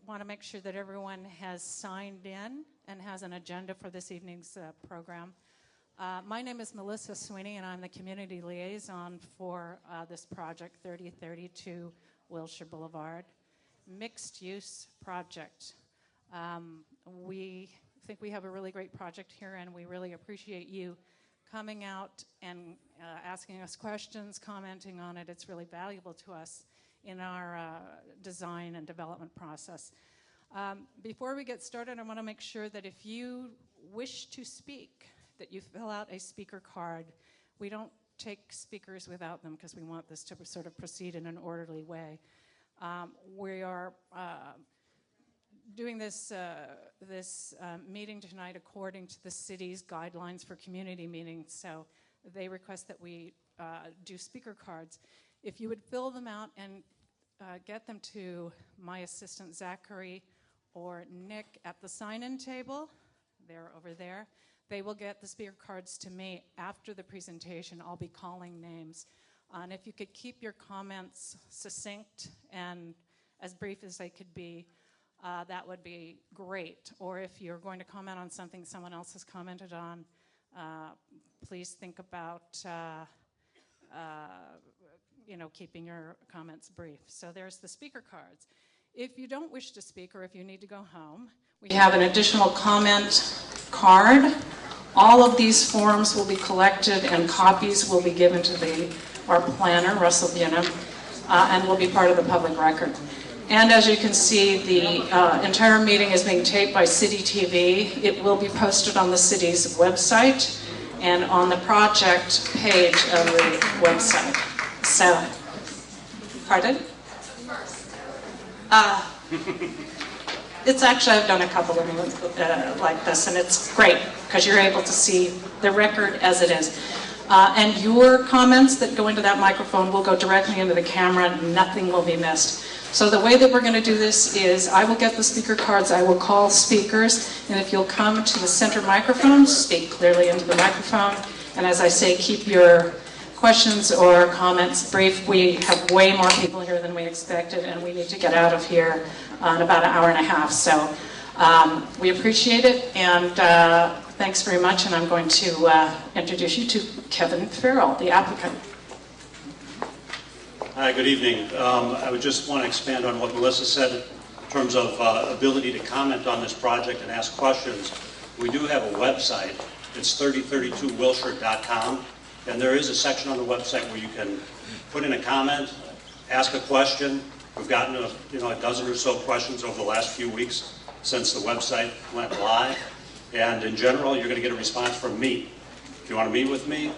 want to make sure that everyone has signed in and has an agenda for this evening's program. My name is Melissa Sweeney, and I'm the community liaison for this project, 3032 Wilshire Boulevard, mixed-use project. We think we have a really great project here, and we really appreciate you coming out and asking us questions, commenting on it. It's really valuable to us in our design and development process. Before we get started, I want to make sure that if you wish to speak, that you fill out a speaker card. We don't take speakers without them because we want this to sort of proceed in an orderly way. We are doing this meeting tonight according to the city's guidelines for community meetings, so they request that we do speaker cards. If you would fill them out and get them to my assistant Zachary or Nick at the sign-in table, they're over there. They will get the speaker cards to me after the presentation. I'll be calling names. And if you could keep your comments succinct and as brief as they could be, that would be great. Or if you're going to comment on something someone else has commented on, please think about keeping your comments brief. So there's the speaker cards. If you don't wish to speak or if you need to go home, we have an additional comment card. All of these forms will be collected and copies will be given to our planner, Russell Bunham, and will be part of the public record. And as you can see, the entire meeting is being taped by City TV. It will be posted on the city's website and on the project page of the website. So, pardon? It's actually, I've done a couple of them like this, and it's great because you're able to see the record as it is. And your comments that go into that microphone will go directly into the camera. Nothing will be missed. So the way that we're going to do this is I will get the speaker cards, I will call speakers, and if you'll come to the center microphone, speak clearly into the microphone, and as I say, keep your questions or comments brief. We have way more people here than we expected, and we need to get out of here in about an hour and a half. So we appreciate it, and thanks very much, and I'm going to introduce you to Kevin Farrell, the applicant. Hi, good evening. I would just want to expand on what Melissa said in terms of ability to comment on this project and ask questions. We do have a website. It's 3032wilshire.com, and there is a section on the website where you can put in a comment, ask a question. We've gotten a dozen or so questions over the last few weeks since the website went live, and in general, you're going to get a response from me. If you want to meet with me,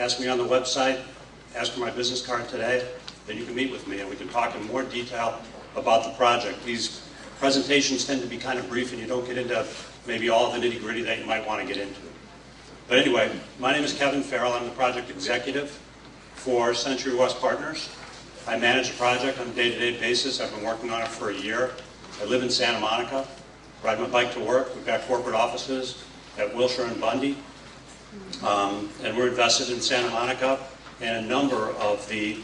ask me on the website, ask for my business card today. Then you can meet with me and we can talk in more detail about the project. These presentations tend to be kind of brief and you don't get into maybe all the nitty-gritty that you might want to get into. But anyway, my name is Kevin Farrell. I'm the project executive for Century West Partners. I manage the project on a day-to-day basis. I've been working on it for a year. I live in Santa Monica, ride my bike to work. We've got corporate offices at Wilshire and Blvd. And we're invested in Santa Monica and a number of the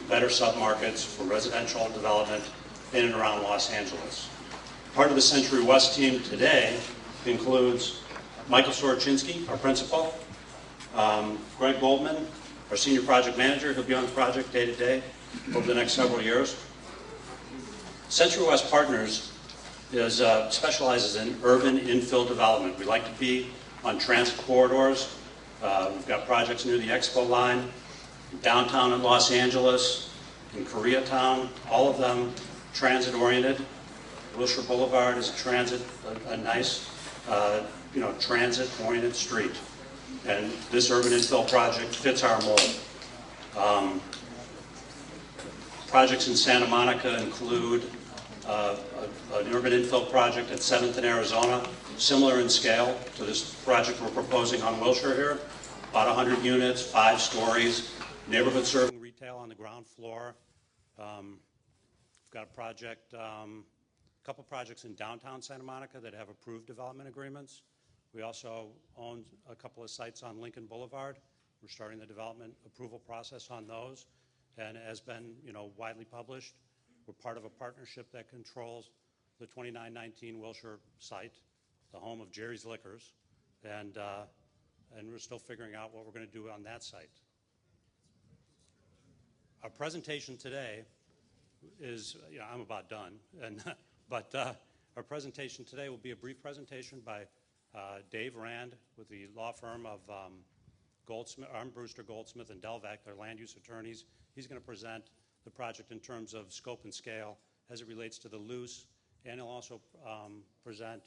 better submarkets for residential development in and around Los Angeles. Part of the Century West team today includes Michael Soroczynski, our principal, Greg Goldman, our senior project manager. He'll be on the project day to day over the next several years. Century West Partners specializes in urban infill development. We like to be on transit corridors. We've got projects near the Expo line, downtown in Los Angeles, in Koreatown, all of them transit-oriented. Wilshire Boulevard is a nice, transit-oriented street. And this urban infill project fits our mold. Projects in Santa Monica include an urban infill project at 7th in Arizona, similar in scale to this project we're proposing on Wilshire here. About 100 units, 5 stories, neighborhood serving retail on the ground floor. We've got a couple projects in downtown Santa Monica that have approved development agreements. We also own a couple of sites on Lincoln Boulevard. We're starting the development approval process on those. And as been widely published, we're part of a partnership that controls the 2919 Wilshire site, the home of Jerry's Liquors, and we're still figuring out what we're going to do on that site. Our presentation today is, I'm about done, but our presentation today will be a brief presentation by Dave Rand with the law firm of Armbruster, Goldsmith, and Delvac, their land use attorneys. He's going to present the project in terms of scope and scale as it relates to the loose, and he'll also present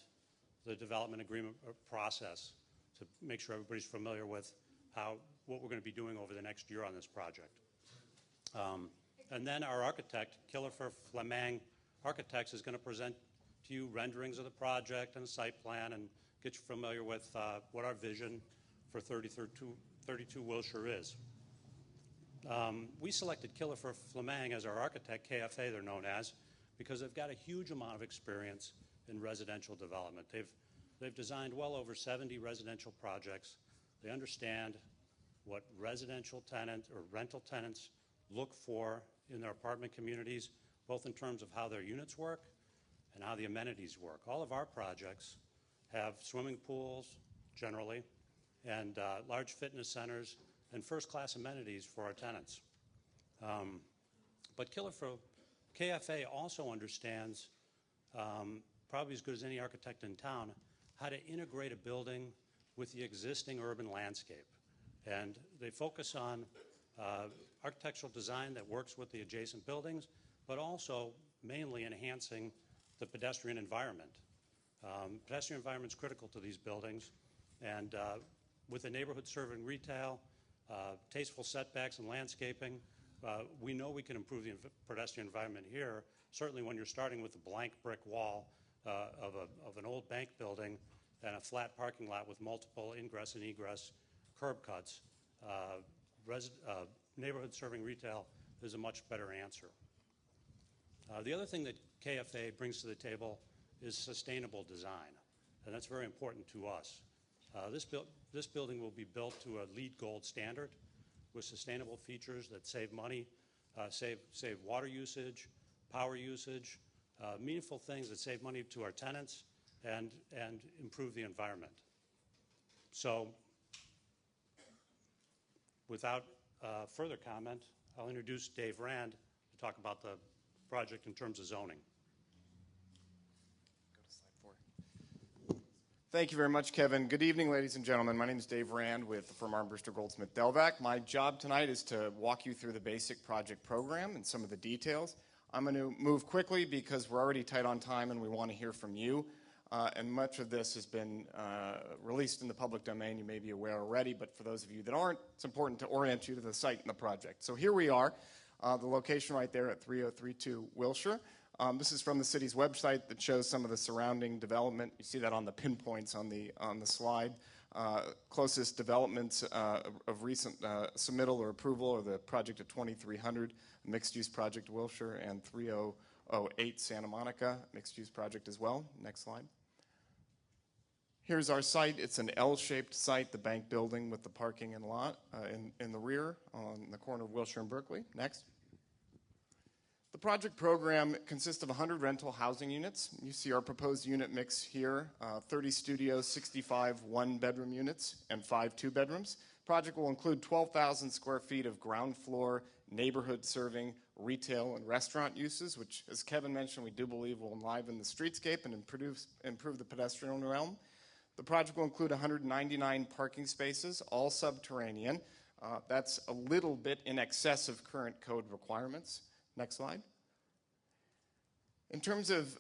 the development agreement process to make sure everybody's familiar with what we're going to be doing over the next year on this project. And then our architect, Killifer Flemang Architects, is going to present to you renderings of the project and a site plan and get you familiar with what our vision for 3032 Wilshire is. We selected Killifer Flemang as our architect, KFA they're known as, because they've got a huge amount of experience in residential development. They've designed well over 70 residential projects. They understand what residential tenants or rental tenants look for in their apartment communities, both in terms of how their units work and how the amenities work. All of our projects have swimming pools, generally, and large fitness centers and first-class amenities for our tenants. But KFA also understands, probably as good as any architect in town, how to integrate a building with the existing urban landscape. And they focus on architectural design that works with the adjacent buildings, but also mainly enhancing the pedestrian environment. Pedestrian environment is critical to these buildings, and with the neighborhood serving retail, tasteful setbacks and landscaping, we know we can improve the pedestrian environment here, certainly when you're starting with a blank brick wall of an old bank building and a flat parking lot with multiple ingress and egress curb cuts. Neighborhood serving retail is a much better answer. The other thing that KFA brings to the table is sustainable design, and that's very important to us. This building will be built to a LEED Gold standard with sustainable features that save money, save water usage, power usage, meaningful things that save money to our tenants and improve the environment. So without further comment, I'll introduce Dave Rand to talk about the project in terms of zoning. Go to slide 4. Thank you very much, Kevin. Good evening, ladies and gentlemen. My name is Dave Rand with the firm Armbruster, Goldsmith, Delvac. My job tonight is to walk you through the basic project program and some of the details. I'm going to move quickly because we're already tight on time and we want to hear from you. And much of this has been released in the public domain. You may be aware already, but for those of you that aren't, it's important to orient you to the site and the project. So here we are, the location right there at 3032 Wilshire. This is from the city's website that shows some of the surrounding development. You see that on the pinpoints on the slide. Closest developments of recent submittal or approval are the project at 2300, mixed-use project Wilshire, and 3008 Santa Monica, mixed-use project as well. Next slide. Here's our site. It's an L-shaped site, the bank building with the parking and lot in the rear on the corner of Wilshire and Berkeley. Next. The project program consists of 100 rental housing units. You see our proposed unit mix here, 30 studios, 65 one-bedroom units, and 5 two-bedrooms. Project will include 12,000 square feet of ground floor, neighborhood-serving, retail, and restaurant uses, which, as Kevin mentioned, we do believe will enliven the streetscape and improve the pedestrian realm. The project will include 199 parking spaces, all subterranean. That's a little bit in excess of current code requirements. Next slide. In terms of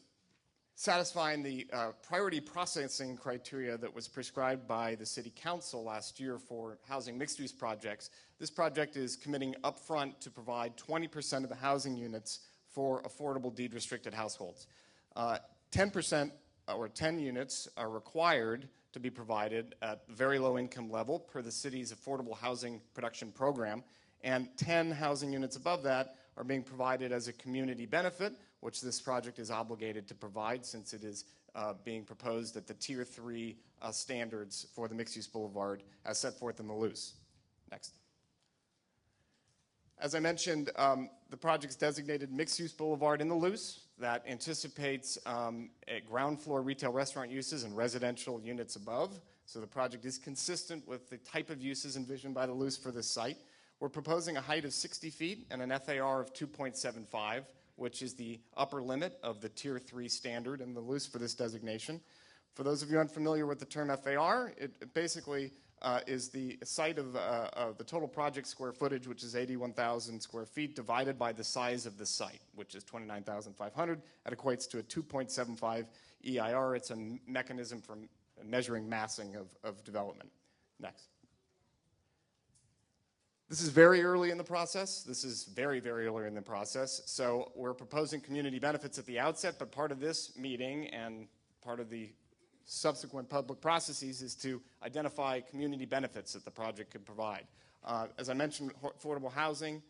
satisfying the priority processing criteria that was prescribed by the City Council last year for housing mixed-use projects, this project is committing upfront to provide 20% of the housing units for affordable deed-restricted households. 10% or 10 units are required to be provided at the very low income level per the city's affordable housing production program, and 10 housing units above that are being provided as a community benefit, which this project is obligated to provide since it is being proposed at the Tier 3 standards for the mixed-use boulevard as set forth in the loose. Next. As I mentioned, the project's designated mixed-use boulevard in the loose. that anticipates ground floor retail restaurant uses and residential units above. So the project is consistent with the type of uses envisioned by the LUCE for this site. We're proposing a height of 60 feet and an FAR of 2.75, which is the upper limit of the Tier 3 standard in the LUCE for this designation. For those of you unfamiliar with the term FAR, it basically is the site of the total project square footage, which is 81,000 square feet, divided by the size of the site, which is 29,500. That equates to a 2.75 EIR. It's a mechanism for measuring massing of development. Next. This is very early in the process. This is very, very early in the process. So we're proposing community benefits at the outset, but part of this meeting and part of the subsequent public processes is to identify community benefits that the project could provide. As I mentioned, affordable housing,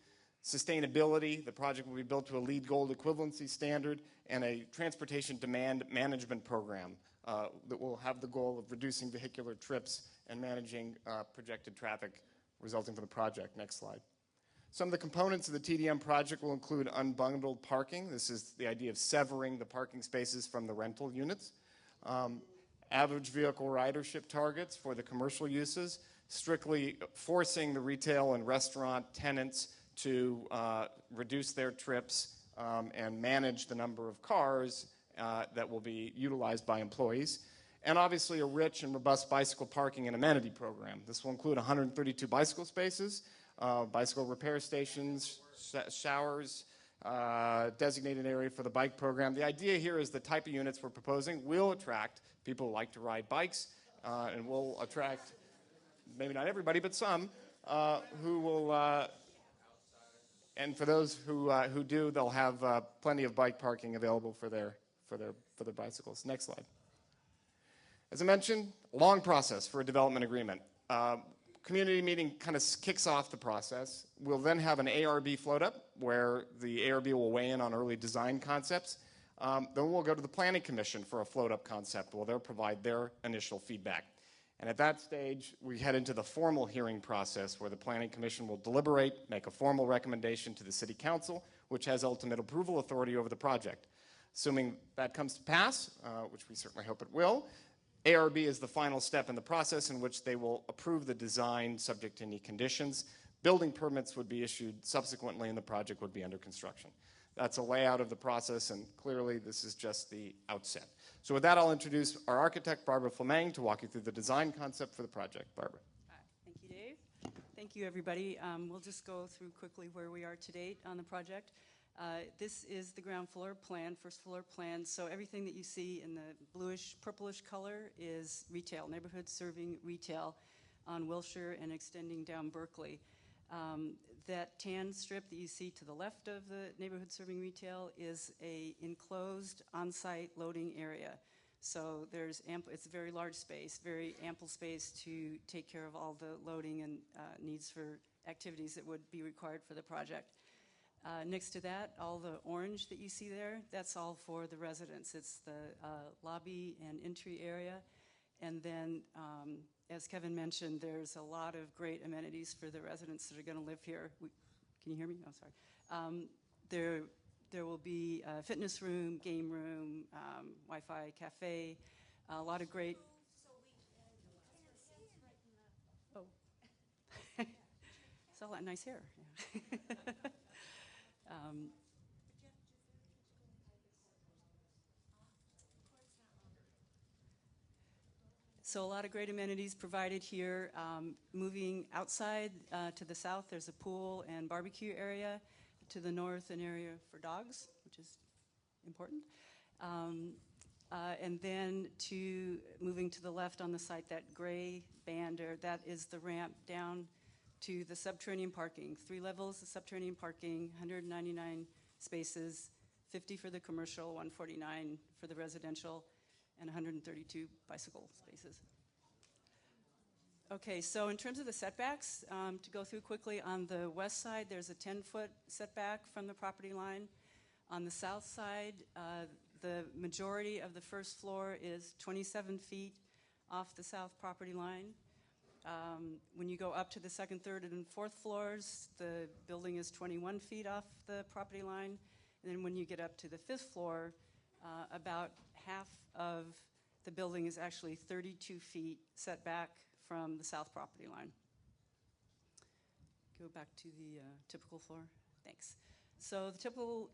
sustainability. The project will be built to a LEED Gold equivalency standard, and a transportation demand management program that will have the goal of reducing vehicular trips and managing projected traffic resulting from the project. Next slide. Some of the components of the TDM project will include unbundled parking. This is the idea of severing the parking spaces from the rental units. Average vehicle ridership targets for the commercial uses, strictly forcing the retail and restaurant tenants to reduce their trips and manage the number of cars that will be utilized by employees. And obviously a rich and robust bicycle parking and amenity program. This will include 132 bicycle spaces, bicycle repair stations, showers, designated area for the bike program. The idea here is the type of units we're proposing will attract people who like to ride bikes and will attract, maybe not everybody, but some who will, and for those who do, they'll have plenty of bike parking available for their bicycles. Next slide. As I mentioned, long process for a development agreement. Community meeting kind of kicks off the process. We'll then have an ARB float up where the ARB will weigh in on early design concepts. Then we'll go to the Planning Commission for a float up concept where they'll provide their initial feedback. And at that stage, we head into the formal hearing process where the Planning Commission will deliberate, make a formal recommendation to the City Council, which has ultimate approval authority over the project. Assuming that comes to pass, which we certainly hope it will, ARB is the final step in the process in which they will approve the design subject to any conditions. Building permits would be issued subsequently and the project would be under construction. That's a layout of the process, and clearly this is just the outset. So with that, I'll introduce our architect, Barbara Fleming, to walk you through the design concept for the project. Barbara. Thank you, Dave. Thank you, everybody. We'll just go through quickly where we are to date on the project. This is the ground floor plan, first floor plan. So everything that you see in the bluish, purplish color is retail, neighborhood serving retail on Wilshire and extending down Berkeley. That tan strip that you see to the left of the neighborhood serving retail is a enclosed on-site loading area. So there's ample, it's a very large space, very ample space to take care of all the loading and needs for activities that would be required for the project. Next to that, all the orange that you see there, that's all for the residents. It's the lobby and entry area. And then, as Kevin mentioned, there's a lot of great amenities for the residents that are going to live here. Can you hear me? Oh, sorry. There will be a fitness room, game room, Wi-Fi cafe, a lot of great... Oh. It's all that nice hair. So a lot of great amenities provided here. Moving outside to the south, there's a pool and barbecue area. To the north, an area for dogs, which is important. And then moving to the left on the site, that gray band, that is the ramp down to the subterranean parking. 3 levels of subterranean parking, 199 spaces, 50 for the commercial, 149 for the residential, and 132 bicycle spaces. Okay, so in terms of the setbacks, to go through quickly, on the west side, there's a 10-foot setback from the property line. On the south side, the majority of the first floor is 27 feet off the south property line. When you go up to the second, third, and fourth floors, the building is 21 feet off the property line. And then when you get up to the 5th floor, about half of the building is actually 32 feet set back from the south property line. Go back to the typical floor. Thanks. So the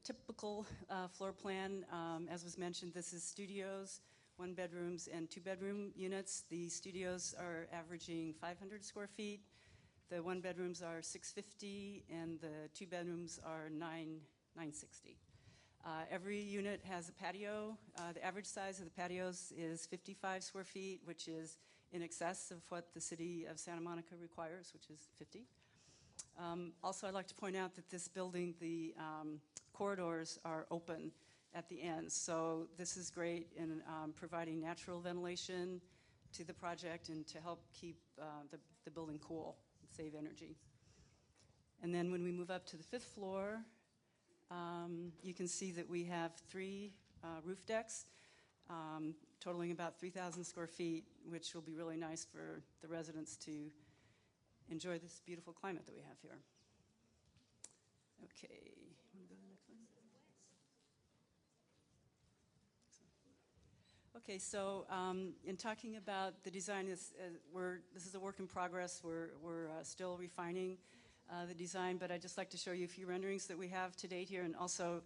typical floor plan, as was mentioned, this is studios, 1 bedrooms and 2 bedroom units. The studios are averaging 500 square feet. The 1 bedrooms are 650 and the 2 bedrooms are 960. Every unit has a patio. The average size of the patios is 55 square feet, which is in excess of what the city of Santa Monica requires, which is 50. Also, I'd like to point out that this building, the corridors are open at the end. So this is great in providing natural ventilation to the project and to help keep the building cool and save energy. And then when we move up to the 5th floor, you can see that we have 3 roof decks, totaling about 3,000 square feet, which will be really nice for the residents to enjoy this beautiful climate that we have here. Okay, want to go to the next one? Okay, so in talking about the design, this is a work in progress. We're still refining the design, but I'd just like to show you a few renderings that we have to date here. And also,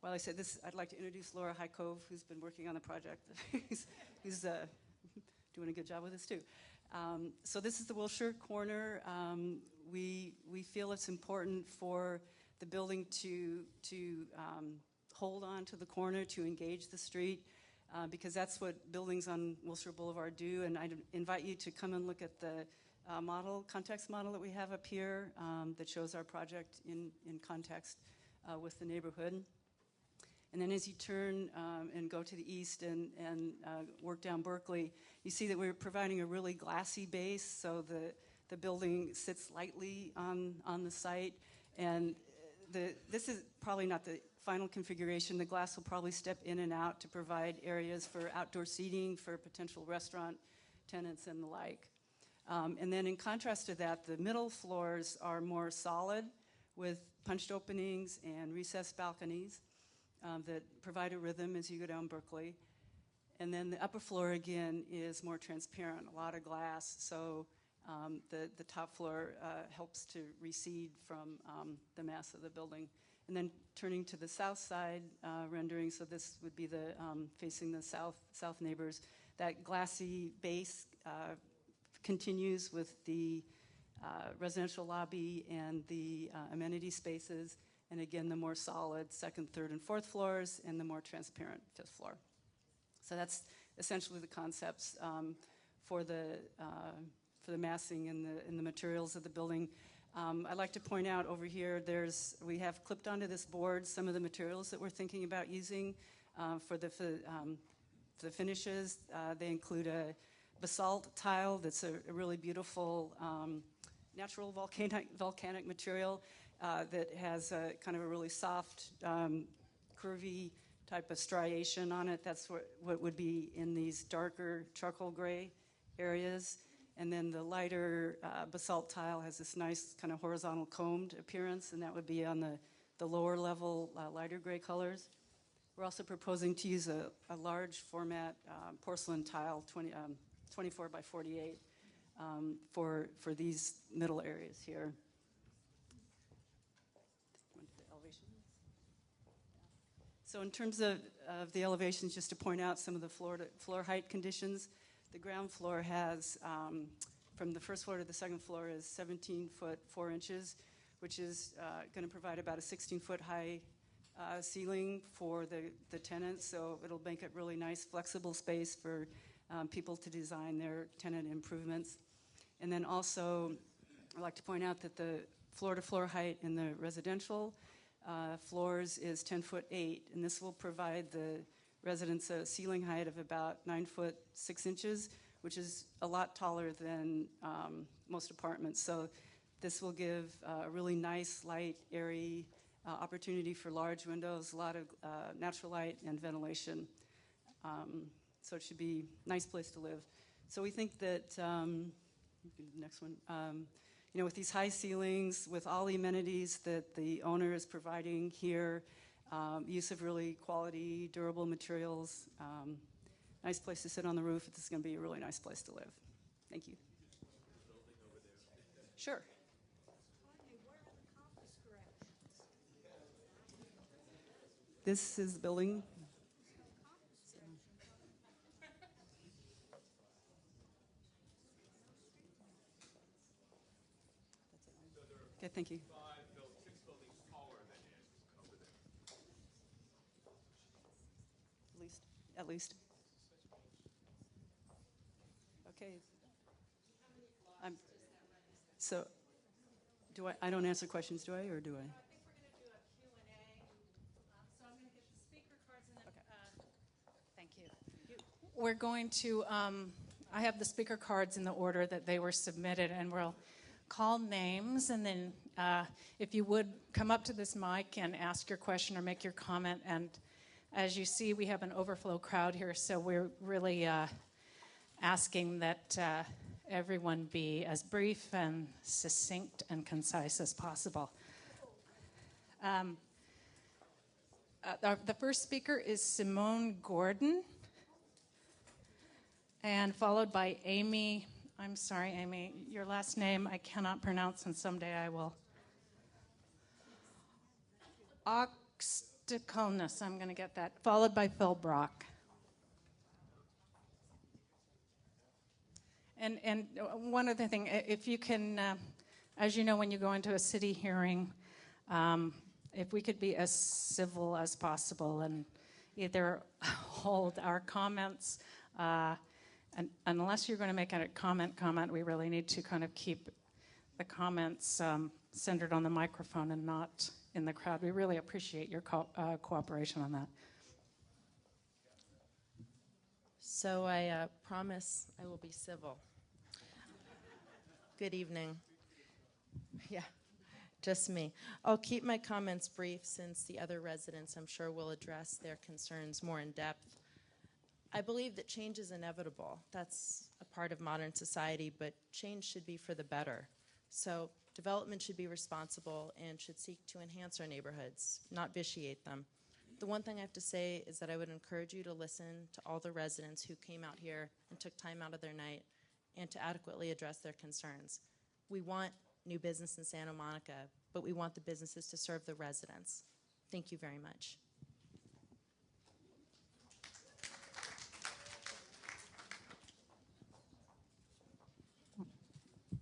while I said this, I'd like to introduce Laura Highcove, who's been working on the project, who's doing a good job with this too. So this is the Wilshire corner. We feel it's important for the building to hold on to the corner, to engage the street, because that's what buildings on Wilshire Boulevard do. And I'd invite you to come and look at the context model that we have up here that shows our project in context with the neighborhood. And then as you turn and go to the east and work down Berkeley, you see that we're providing a really glassy base, so the building sits lightly on the site. And this is probably not the final configuration. The glass will probably step in and out to provide areas for outdoor seating, for potential restaurant tenants and the like. And then in contrast to that, the middle floors are more solid with punched openings and recessed balconies that provide a rhythm as you go down Berkeley. And then the upper floor, again, is more transparent, a lot of glass, so the top floor helps to recede from the mass of the building. And then turning to the south side rendering, so this would be the facing the south neighbors, that glassy base continues with the residential lobby and the amenity spaces, and again the more solid 2nd, 3rd, and 4th floors, and the more transparent 5th floor. So that's essentially the concepts for the massing and the materials of the building. I'd like to point out over here, we have clipped onto this board some of the materials that we're thinking about using for the finishes. They include a basalt tile that's a really beautiful natural volcanic material that has kind of a really soft, curvy type of striation on it. That's what would be in these darker charcoal gray areas. And then the lighter basalt tile has this nice kind of horizontal combed appearance, and that would be on the lower level lighter gray colors. We're also proposing to use a large format porcelain tile, 24 by 48, for these middle areas here. So in terms of the elevations, just to point out some of the floor height conditions, the ground floor has, from the 1st floor to the 2nd floor, is 17 foot 4 inches, which is going to provide about a 16-foot high ceiling for the tenants. So it'll make it really nice, flexible space for people to design their tenant improvements. And then also, I'd like to point out that the floor-to-floor height in the residential floors is 10 foot 8, and this will provide the residents a ceiling height of about 9 foot 6 inches, which is a lot taller than most apartments. So this will give a really nice, light, airy opportunity for large windows, a lot of natural light and ventilation. So it should be a nice place to live. So we think that, next one, with these high ceilings, with all the amenities that the owner is providing here, use of really quality, durable materials. Nice place to sit on the roof. This is going to be a really nice place to live. Thank you. Sure. This is the building. Okay, thank you. 6 buildings taller than it over there. At least. Okay. So, I don't answer questions, do I, or do I? I think we're going to do a Q&A. So I'm going to get the speaker cards and then, thank you. We're going to, I have the speaker cards in the order that they were submitted, and we'll call names, and then if you would come up to this mic and ask your question or make your comment. And as you see, we have an overflow crowd here, so we're really asking that everyone be as brief and succinct and concise as possible. The first speaker is Simone Gordon, and followed by Amy. I'm sorry, Amy, your last name I cannot pronounce, and someday I will. Oxticolnus, I'm going to get that. Followed by Phil Brock. And one other thing, if you can, as you know, when you go into a city hearing, if we could be as civil as possible and either hold our comments, and unless you're going to make a comment, we really need to kind of keep the comments centered on the microphone and not in the crowd. We really appreciate your cooperation on that. So I promise I will be civil. Good evening. Yeah, just me. I'll keep my comments brief since the other residents, I'm sure, will address their concerns more in depth. I believe that change is inevitable. That's a part of modern society, but change should be for the better. So development should be responsible and should seek to enhance our neighborhoods, not vitiate them. The one thing I have to say is that I would encourage you to listen to all the residents who came out here and took time out of their night and to adequately address their concerns. We want new business in Santa Monica, but we want the businesses to serve the residents. Thank you very much.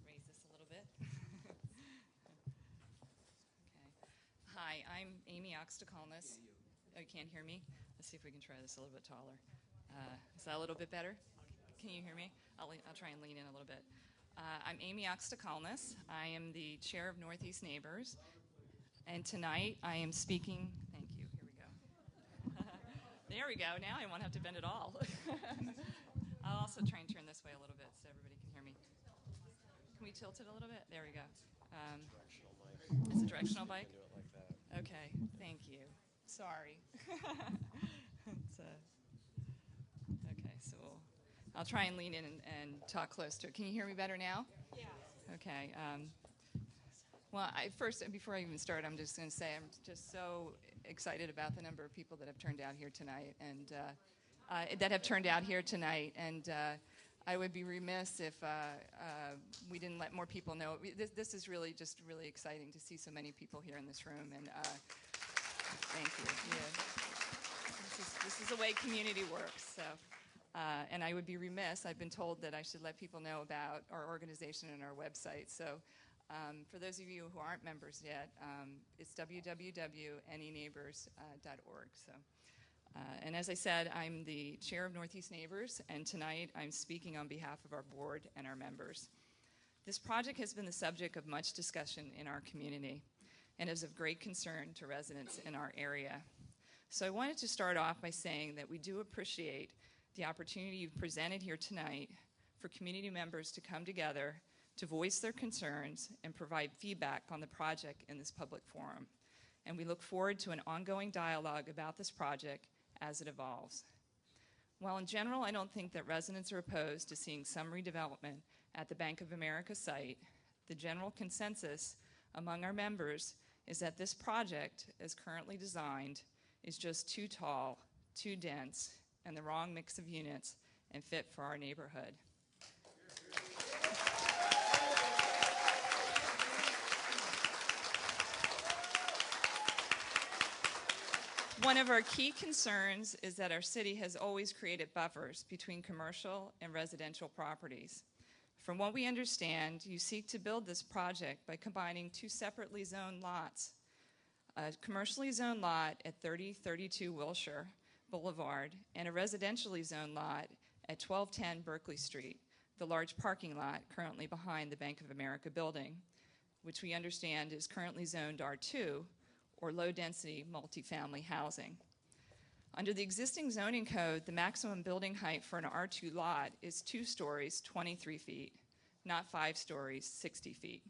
Raise this a little bit. Okay. Hi, I'm Amy Oxticolnus. Oh, you can't hear me? Let's see if we can try this a little bit taller. Is that a little bit better? Can you hear me? I'll try and lean in a little bit. I'm Amy Oxticolnus. I am the chair of Northeast Neighbors. And tonight I am speaking. Thank you. Here we go. There we go. Now I won't have to bend at all. I'll also try and turn this way a little bit so everybody can hear me. Can we tilt it a little bit? There we go. It's a directional bike? Okay. Thank you. Sorry. Okay, so I'll try and lean in and talk close to it. Can you hear me better now? Yeah. Okay. Well, first, before I even start, I'm just going to say I'm just so excited about the number of people that have turned out here tonight, and I would be remiss if we didn't let more people know. This is really just really exciting to see so many people here in this room, and thank you. Yeah. This is the way community works. So, and I would be remiss. I've been told that I should let people know about our organization and our website. So, for those of you who aren't members yet, it's www.neneighbors.org. So, and as I said, I'm the chair of Northeast Neighbors, and tonight I'm speaking on behalf of our board and our members. This project has been the subject of much discussion in our community and is of great concern to residents in our area. So I wanted to start off by saying that we do appreciate the opportunity you've presented here tonight for community members to come together to voice their concerns and provide feedback on the project in this public forum. And we look forward to an ongoing dialogue about this project as it evolves. While in general, I don't think that residents are opposed to seeing some redevelopment at the Bank of America site, the general consensus among our members is that this project, as currently designed, is just too tall, too dense, and the wrong mix of units and fit for our neighborhood. One of our key concerns is that our city has always created buffers between commercial and residential properties. From what we understand, you seek to build this project by combining two separately zoned lots, a commercially zoned lot at 3032 Wilshire Boulevard and a residentially zoned lot at 1210 Berkeley Street, the large parking lot currently behind the Bank of America building, which we understand is currently zoned R2, or low-density multifamily housing. Under the existing zoning code, the maximum building height for an R2 lot is 2 stories, 23 feet, not 5 stories, 60 feet.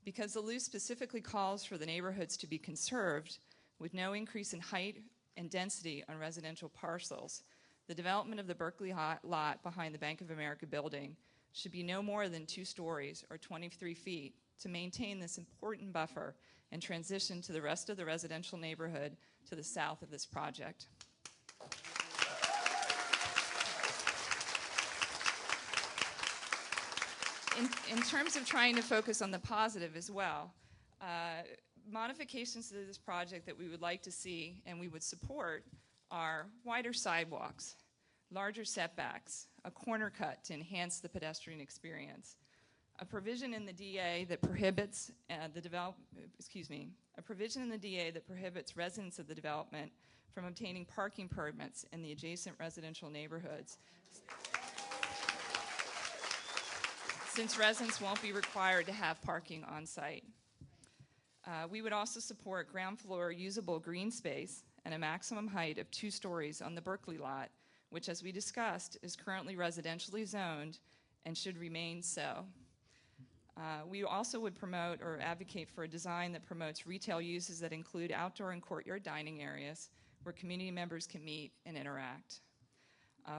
Because the LUS specifically calls for the neighborhoods to be conserved with no increase in height and density on residential parcels, the development of the Berkeley lot behind the Bank of America building should be no more than 2 stories or 23 feet to maintain this important buffer and transition to the rest of the residential neighborhood to the south of this project. In terms of trying to focus on the positive as well, modifications to this project that we would like to see and we would support are wider sidewalks, larger setbacks, a corner cut to enhance the pedestrian experience, a provision in the DA that prohibits residents of the development from obtaining parking permits in the adjacent residential neighborhoods, since residents won't be required to have parking on site. We would also support ground floor usable green space and a maximum height of 2 stories on the Berkeley lot, which, as we discussed, is currently residentially zoned and should remain so. We also would promote or advocate for a design that promotes retail uses that include outdoor and courtyard dining areas where community members can meet and interact.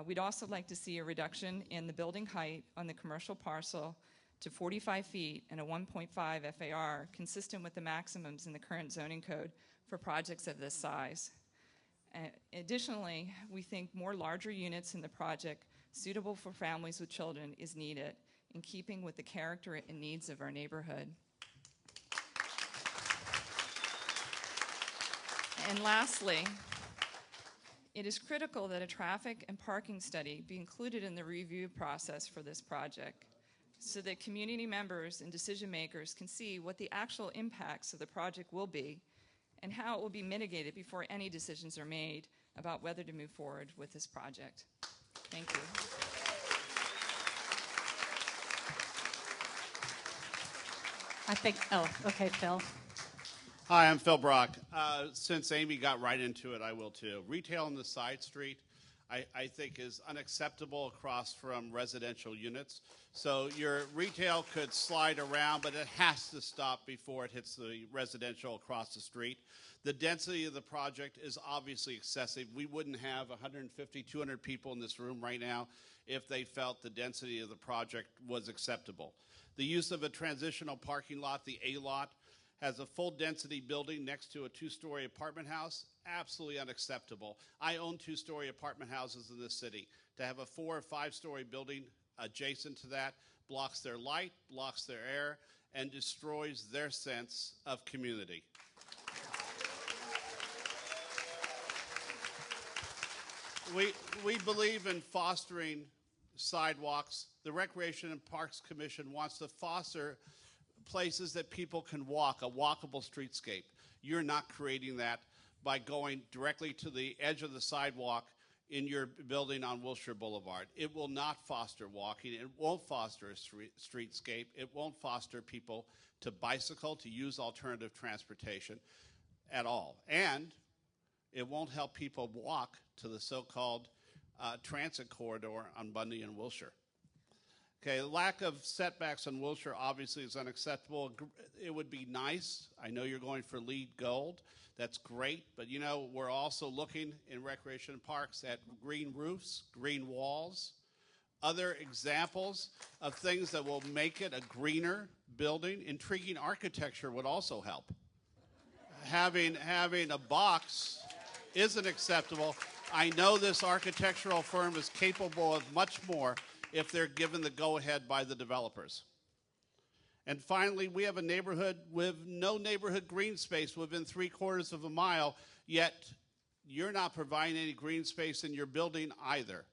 We'd also like to see a reduction in the building height on the commercial parcel to 45 feet and a 1.5 FAR, consistent with the maximums in the current zoning code for projects of this size. Additionally, we think more larger units in the project suitable for families with children is needed, in keeping with the character and needs of our neighborhood. And lastly, it is critical that a traffic and parking study be included in the review process for this project so that community members and decision makers can see what the actual impacts of the project will be and how it will be mitigated before any decisions are made about whether to move forward with this project. Thank you. Okay, Phil. Hi, I'm Phil Brock. Since Amy got right into it, I will too. Retail on the side street, I think, is unacceptable across from residential units. So your retail could slide around, but it has to stop before it hits the residential across the street. The density of the project is obviously excessive. We wouldn't have 150, 200 people in this room right now if they felt the density of the project was acceptable. The use of a transitional parking lot, the A lot, has a full density building next to a 2-story apartment house, absolutely unacceptable. I own 2-story apartment houses in this city. To have a 4 or 5-story building adjacent to that blocks their light, blocks their air, and destroys their sense of community. We believe in fostering sidewalks. The Recreation and Parks Commission wants to foster places that people can walk, a walkable streetscape. You're not creating that by going directly to the edge of the sidewalk in your building on Wilshire Boulevard. It will not foster walking. It won't foster a streetscape. It won't foster people to bicycle, to use alternative transportation at all. And it won't help people walk to the so-called transit corridor on Bundy and Wilshire. Okay, lack of setbacks on Wilshire obviously is unacceptable. It would be nice. I know you're going for LEED Gold. That's great. But, you know, we're also looking in recreation parks at green roofs, green walls, other examples of things that will make it a greener building. Intriguing architecture would also help. Having a box isn't acceptable. I know this architectural firm is capable of much more if they're given the go-ahead by the developers. And finally, we have a neighborhood with no neighborhood green space within 3/4 of a mile, yet you're not providing any green space in your building either.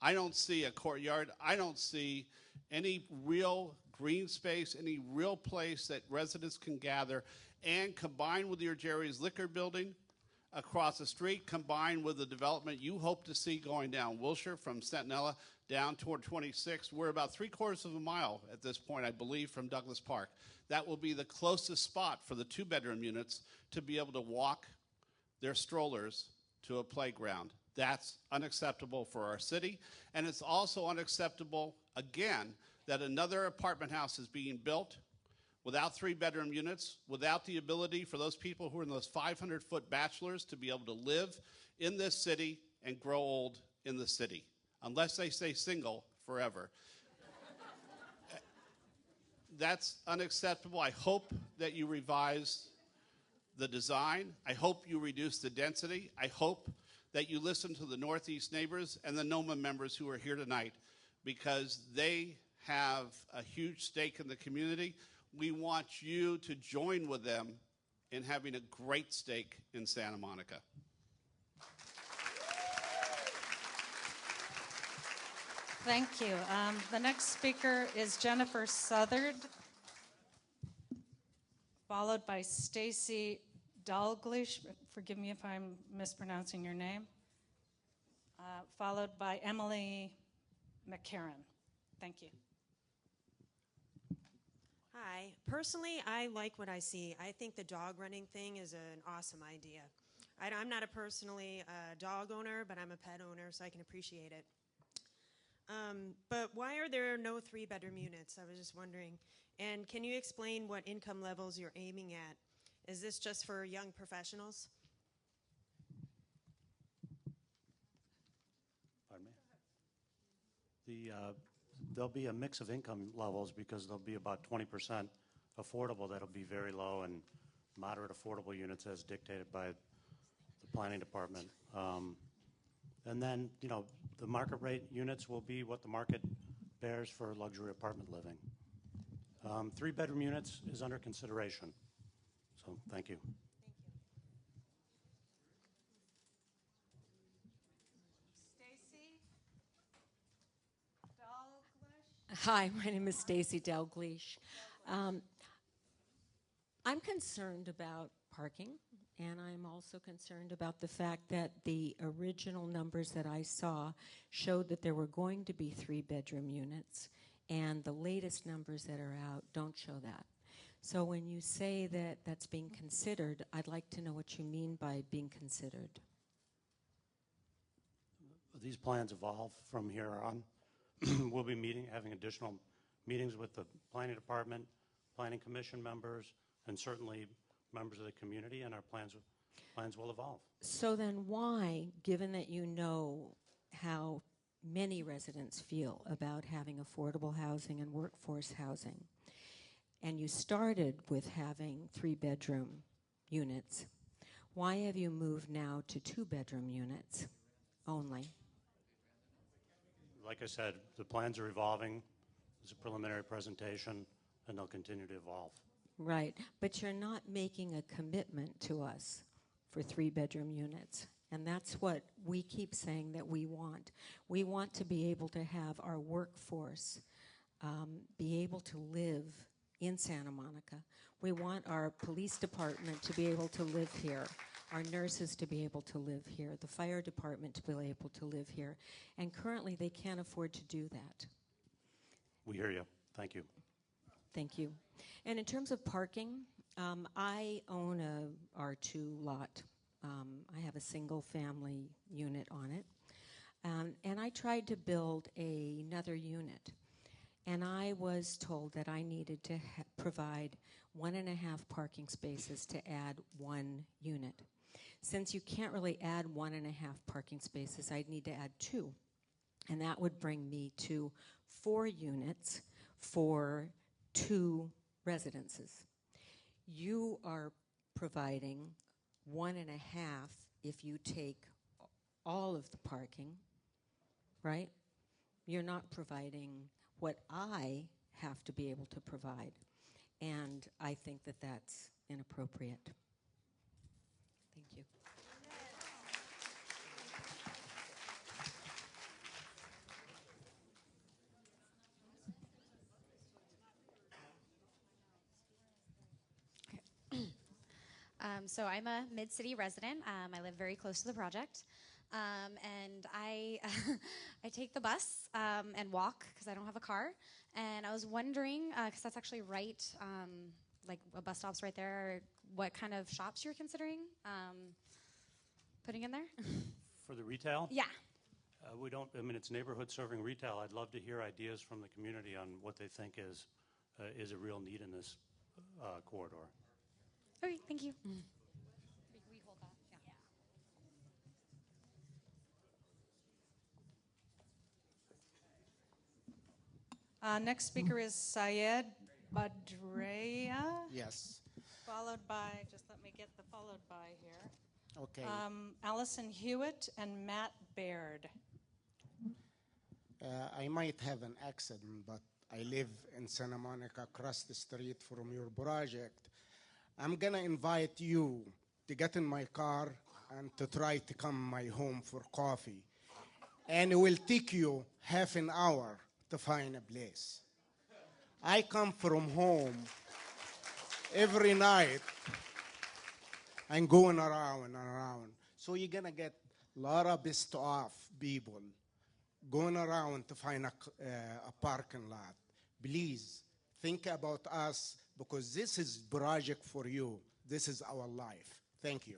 I don't see a courtyard. I don't see any real green space, any real place that residents can gather, and combined with your Jerry's Liquor building across the street, combined with the development you hope to see going down Wilshire from Centinela down toward 26. We're about 3/4 of a mile at this point, I believe, from Douglas Park. That will be the closest spot for the 2-bedroom units to be able to walk their strollers to a playground. That's unacceptable for our city, and it's also unacceptable, again, that another apartment house is being built without 3-bedroom units, without the ability for those people who are in those 500-foot bachelors to be able to live in this city and grow old in the city, unless they stay single forever. That's unacceptable. I hope that you revise the design. I hope you reduce the density. I hope that you listen to the Northeast neighbors and the NOMA members who are here tonight, because they have a huge stake in the community. We want you to join with them in having a great stake in Santa Monica. Thank you. The next speaker is Jennifer Southard, followed by Stacy Dalglish. Forgive me if I'm mispronouncing your name. Followed by Emily McCarran. Thank you. Hi. Personally, I like what I see. I think the dog running thing is an awesome idea. I'm not a personally dog owner, but I'm a pet owner, so I can appreciate it. But why are there no 3-bedroom units? I was just wondering. And can you explain what income levels you're aiming at? Is this just for young professionals? Pardon me? There'll be a mix of income levels, because there'll be about 20% affordable that'll be very low, and moderate affordable units as dictated by the planning department. And then, the market rate units will be what the market bears for luxury apartment living. 3-bedroom units is under consideration. So thank you. Stacy Dalglish. Hi, my name is Stacy Dalglish. I'm concerned about parking, and I'm also concerned about the fact that the original numbers that I saw showed that there were going to be 3-bedroom units, and the latest numbers that are out don't show that. So when you say that that's being considered, I'd like to know what you mean by being considered. These plans evolve from here on. We'll be having additional meetings with the planning department, planning commission members, and certainly members of the community, and our plans will evolve. So then why, given that you know how many residents feel about having affordable housing and workforce housing, and you started with having 3-bedroom units, why have you moved now to 2-bedroom units only? Like I said, the plans are evolving. It's a preliminary presentation, and they'll continue to evolve. Right, but you're not making a commitment to us for 3-bedroom units. And that's what we keep saying that we want. We want to be able to have our workforce be able to live in Santa Monica. We want our police department to be able to live here, our nurses to be able to live here, the fire department to be able to live here. And currently they can't afford to do that. We hear you. Thank you. Thank you. And in terms of parking, I own a R2 lot. I have a single family unit on it. And I tried to build another unit. And I was told that I needed to provide 1.5 parking spaces to add 1 unit. Since you can't really add 1.5 parking spaces, I'd need to add 2. And that would bring me to 4 units for 2 residences. You are providing 1.5 if you take all of the parking, right, you're not providing what I have to be able to provide. And I think that that's inappropriate. Thank you. So I'm a Mid-City resident. I live very close to the project. And I I take the bus and walk because I don't have a car. And I was wondering, because that's actually right, like a bus stop's right there, what kind of shops you're considering putting in there? For the retail? Yeah. We don't, I mean, it's neighborhood serving retail. I'd love to hear ideas from the community on what they think is a real need in this corridor. Okay, thank you. We hold that. Yeah. Next speaker is Syed Badreya. Yes. Followed by, just let me get the followed by here. Okay. Allison Hewitt and Matt Baird. I might have an accent, but I live in Santa Monica, across the street from your project. I'm going to invite you to get in my car and to try to come my home for coffee. And it will take you half an hour to find a place. I come from home every night and going around and around. So you're going to get a lot of pissed off people going around to find a parking lot. Please think about us, because this is project for you. This is our life. Thank you.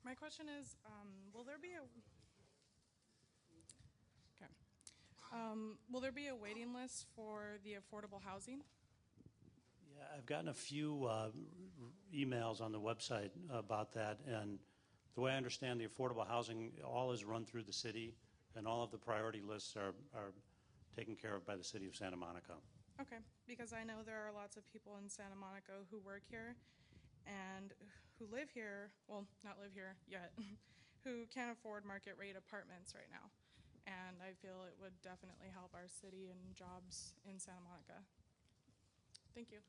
My question is, will there be a waiting list for the affordable housing? Yeah, I've gotten a few emails on the website about that, and the way I understand the affordable housing, all is run through the city, and all of the priority lists are taken care of by the city of Santa Monica. Okay, because I know there are lots of people in Santa Monica who work here and who live here, well, not live here yet, who can't afford market rate apartments right now. And I feel it would definitely help our city and jobs in Santa Monica. Thank you.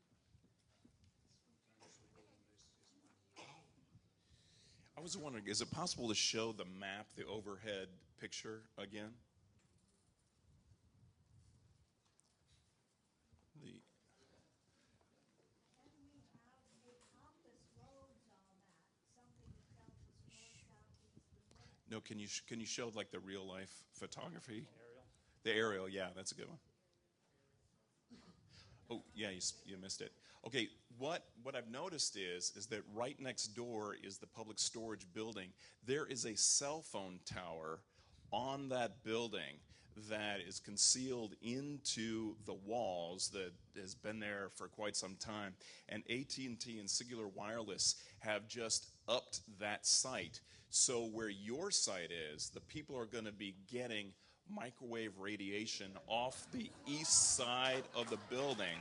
I was wondering, is it possible to show the map, the overhead picture again? No, can you show like the real life photography? Aerial? The aerial, yeah, that's a good one. Oh, yeah, you missed it. Okay, what I've noticed is that right next door is the public storage building. There is a cell phone tower on that building that is concealed into the walls that has been there for quite some time. And AT&T and Singular Wireless have just upped that site. So where your site is, the people are going to be getting microwave radiation off the east side of the building.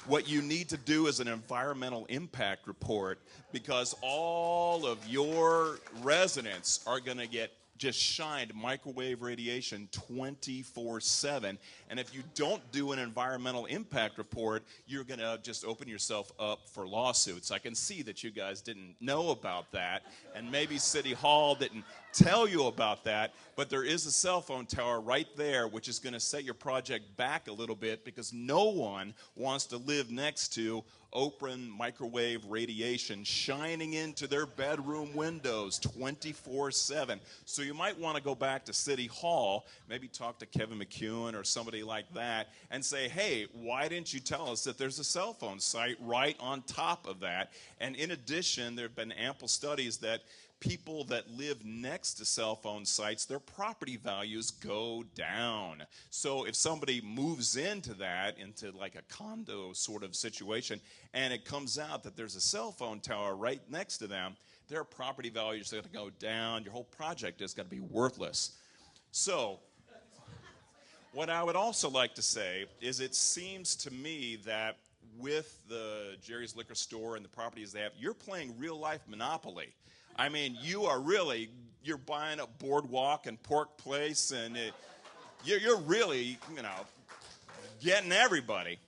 What you need to do is an environmental impact report, because all of your residents are going to get just shined microwave radiation 24/7. And if you don't do an environmental impact report, you're going to just open yourself up for lawsuits. I can see that you guys didn't know about that, and maybe City Hall didn't tell you about that, but there is a cell phone tower right there, which is going to set your project back a little bit, because no one wants to live next to open microwave radiation shining into their bedroom windows 24/7. So you might want to go back to City Hall, maybe talk to Kevin McEwen or somebody like that, and say, hey, why didn't you tell us that there's a cell phone site right on top of that? And in addition, there have been ample studies that people that live next to cell phone sites, their property values go down. So if somebody moves into like a condo sort of situation, and it comes out that there's a cell phone tower right next to them, their property values are going to go down. Your whole project is going to be worthless. So what I would also like to say is it seems to me that with the Jerry's Liquor Store and the properties they have, you're playing real-life Monopoly. I mean, you're buying a Boardwalk and Pork Place, and you're really, getting everybody.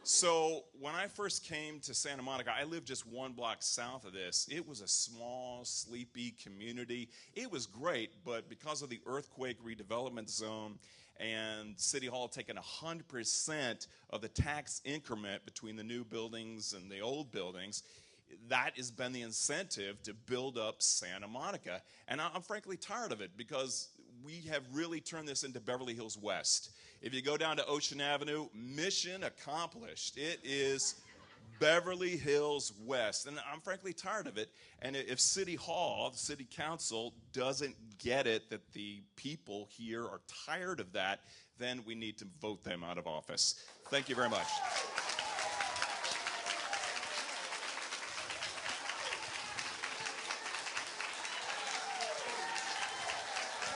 So when I first came to Santa Monica, I lived just one block south of this. It was a small, sleepy community. It was great, but because of the earthquake redevelopment zone and City Hall taking 100% of the tax increment between the new buildings and the old buildings, that has been the incentive to build up Santa Monica. And I'm frankly tired of it because we have really turned this into Beverly Hills West. If you go down to Ocean Avenue, mission accomplished. It is Beverly Hills West. And I'm frankly tired of it. And if City Hall, the City Council, doesn't get it that the people here are tired of that, then we need to vote them out of office. Thank you very much.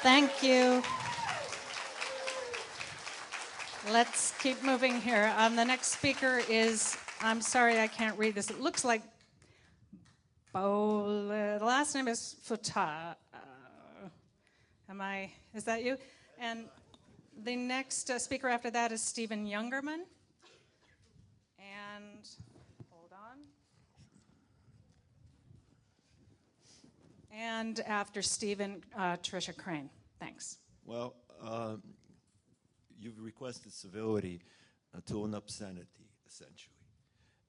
Thank you. Let's keep moving here. The next speaker is, I'm sorry I can't read this. It looks like the last name is Futa. Is that you? And the next speaker after that is Stephen Youngerman. And, hold on. And after Stephen, Tricia Crane. Thanks. Well, you've requested civility to an obscenity, essentially.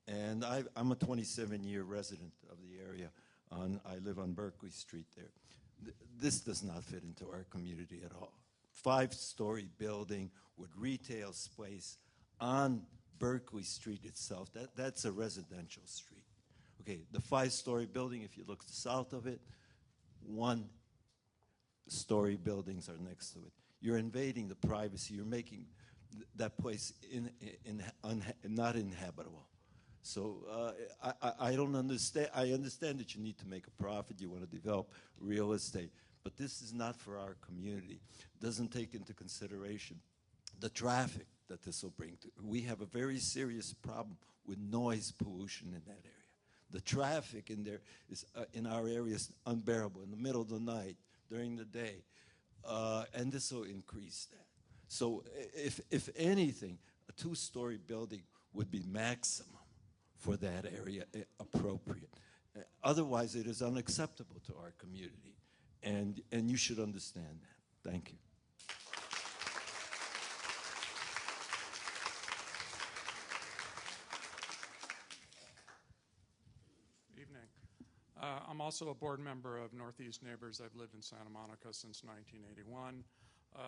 And I'm a 27-year resident of the area. I live on Berkeley Street there. This does not fit into our community at all. 5-story building with retail space on Berkeley Street itself. That's a residential street. Okay, the 5-story building, if you look south of it, 1-story buildings are next to it. You're invading the privacy. You're making that place not inhabitable. So I don't understand. I understand that you need to make a profit. You want to develop real estate. But this is not for our community. It doesn't take into consideration the traffic that this will bring. We have a very serious problem with noise pollution in that area. The traffic in there is in our area is unbearable in the middle of the night, during the day. And this will increase that. So if anything, a 2-story building would be maximum for that area, appropriate. Otherwise, it is unacceptable to our community. And you should understand that. Thank you. Evening. I'm also a board member of Northeast Neighbors. I've lived in Santa Monica since 1981. I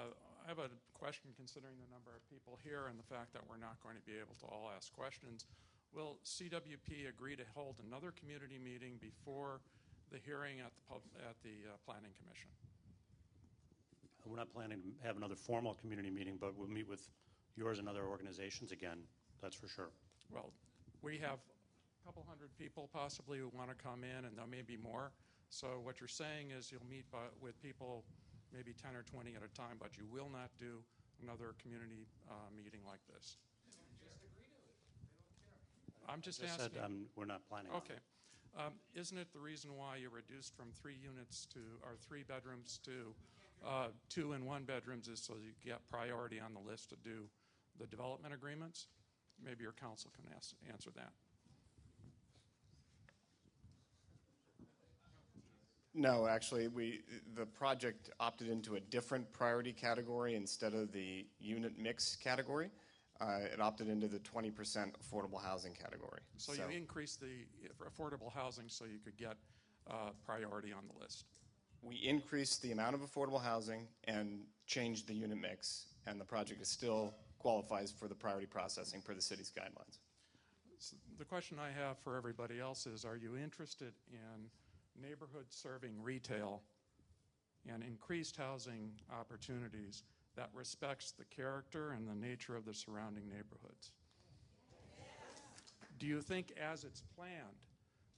have a question considering the number of people here and the fact that we're not going to be able to all ask questions. Will CWP agree to hold another community meeting before the hearing at the Planning Commission? We're not planning to have another formal community meeting, but we'll meet with yours and other organizations again, that's for sure. Well, we have a couple hundred people possibly who want to come in, and there may be more. So what you're saying is you'll meet with people maybe 10 or 20 at a time, but you will not do another community meeting like this. I'm just asking. Said, we're not planning. Okay. Isn't it the reason why you reduced from 3 units to, or 3 bedrooms to 2 and 1 bedrooms is so you get priority on the list to do the development agreements? Maybe your council can answer that. No, actually, the project opted into a different priority category instead of the unit mix category. It opted into the 20% affordable housing category. So you increased the affordable housing so you could get priority on the list. We increased the amount of affordable housing and changed the unit mix, and the project still qualifies for the priority processing per the city's guidelines. So the question I have for everybody else is, are you interested in neighborhood serving retail and increased housing opportunities that respects the character and the nature of the surrounding neighborhoods. Do you think, as it's planned,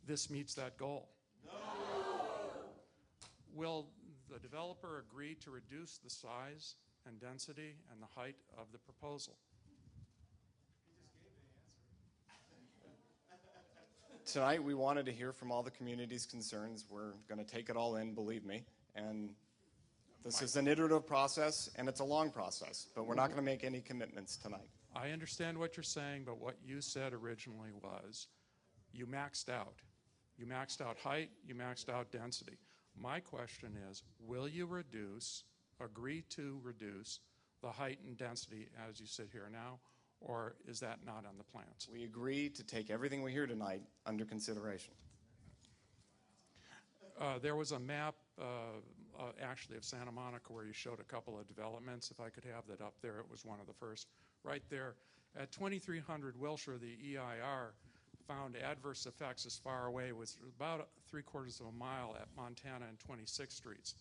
this meets that goal? No. Will the developer agree to reduce the size and density and the height of the proposal? Tonight, we wanted to hear from all the community's concerns. We're going to take it all in, believe me. And this is an iterative process, and it's a long process, but we're not going to make any commitments tonight. I understand what you're saying, but what you said originally was you maxed out. You maxed out height, you maxed out density. My question is, will you agree to reduce the height and density as you sit here now, or is that not on the plans? We agree to take everything we hear tonight under consideration. There was a map, actually, of Santa Monica where you showed a couple of developments. If I could have that up there, it was one of the first. Right there, at 2300 Wilshire, the EIR found adverse effects as far away as about 3/4 of a mile at Montana and 26th Streets.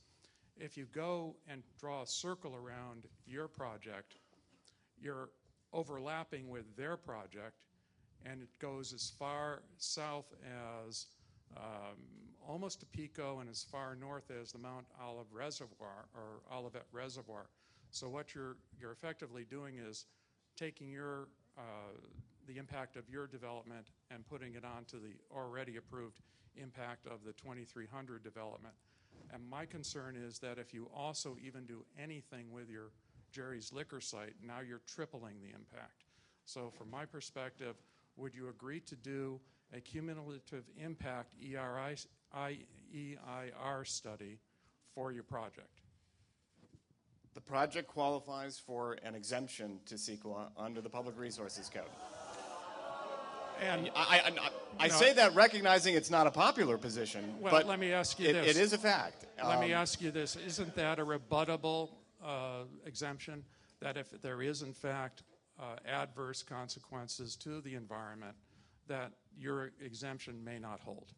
If you go and draw a circle around your project, you're overlapping with their project, and it goes as far south as almost to Pico and as far north as the Mount Olive Reservoir or Olivet Reservoir. So what you're effectively doing is taking the impact of your development and putting it onto the already approved impact of the 2300 development. And my concern is that if you also even do anything with your Jerry's Liquor site, now you're tripling the impact. So from my perspective, would you agree to do a cumulative impact EIR study for your project? The project qualifies for an exemption to CEQA under the Public Resources Code. And I say that recognizing it's not a popular position, well, but let me ask you this. It is a fact. Let me ask you this. Isn't that a rebuttable exemption, that if there is, in fact, adverse consequences to the environment, that your exemption may not hold?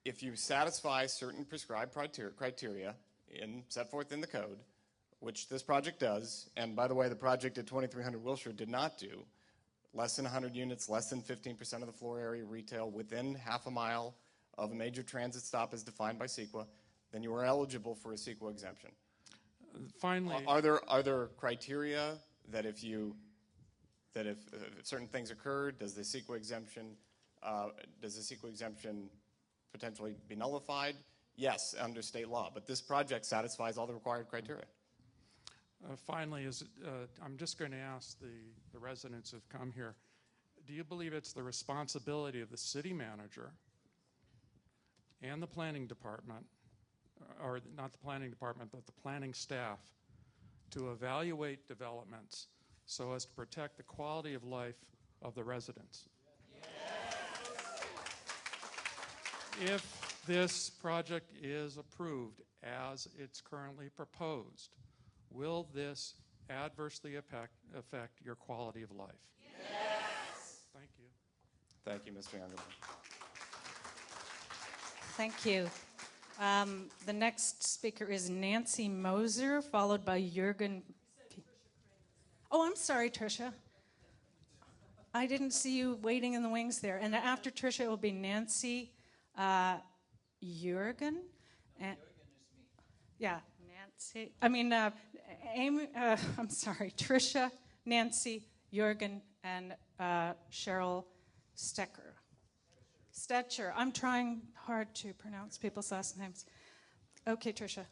If you satisfy certain prescribed criteria set forth in the code, which this project does, and by the way, the project at 2300 Wilshire did not do, less than 100 units, less than 15% of the floor area retail within half a mile of a major transit stop as defined by CEQA, then you are eligible for a CEQA exemption. Finally, are there criteria that if certain things occurred, does the CEQA exemption potentially be nullified? Yes, under state law, but this project satisfies all the required criteria. Finally, I'm just going to ask the residents who've come here, do you believe it's the responsibility of the city manager and the planning department, or not the planning department, but the planning staff, to evaluate developments so as to protect the quality of life of the residents? Yes. If this project is approved as it's currently proposed, will this adversely affect your quality of life? Yes. Thank you. Thank you, Mr. Youngerman. Thank you. The next speaker is Nancy Moser, followed by Jürgen. Oh, I'm sorry, Tricia. I didn't see you waiting in the wings there. And after Tricia, it will be Nancy, Jürgen, and yeah, Nancy. Amy. I'm sorry, Tricia, Nancy, Jürgen, and Cheryl Stetcher. I'm trying hard to pronounce people's last names. Okay, Tricia.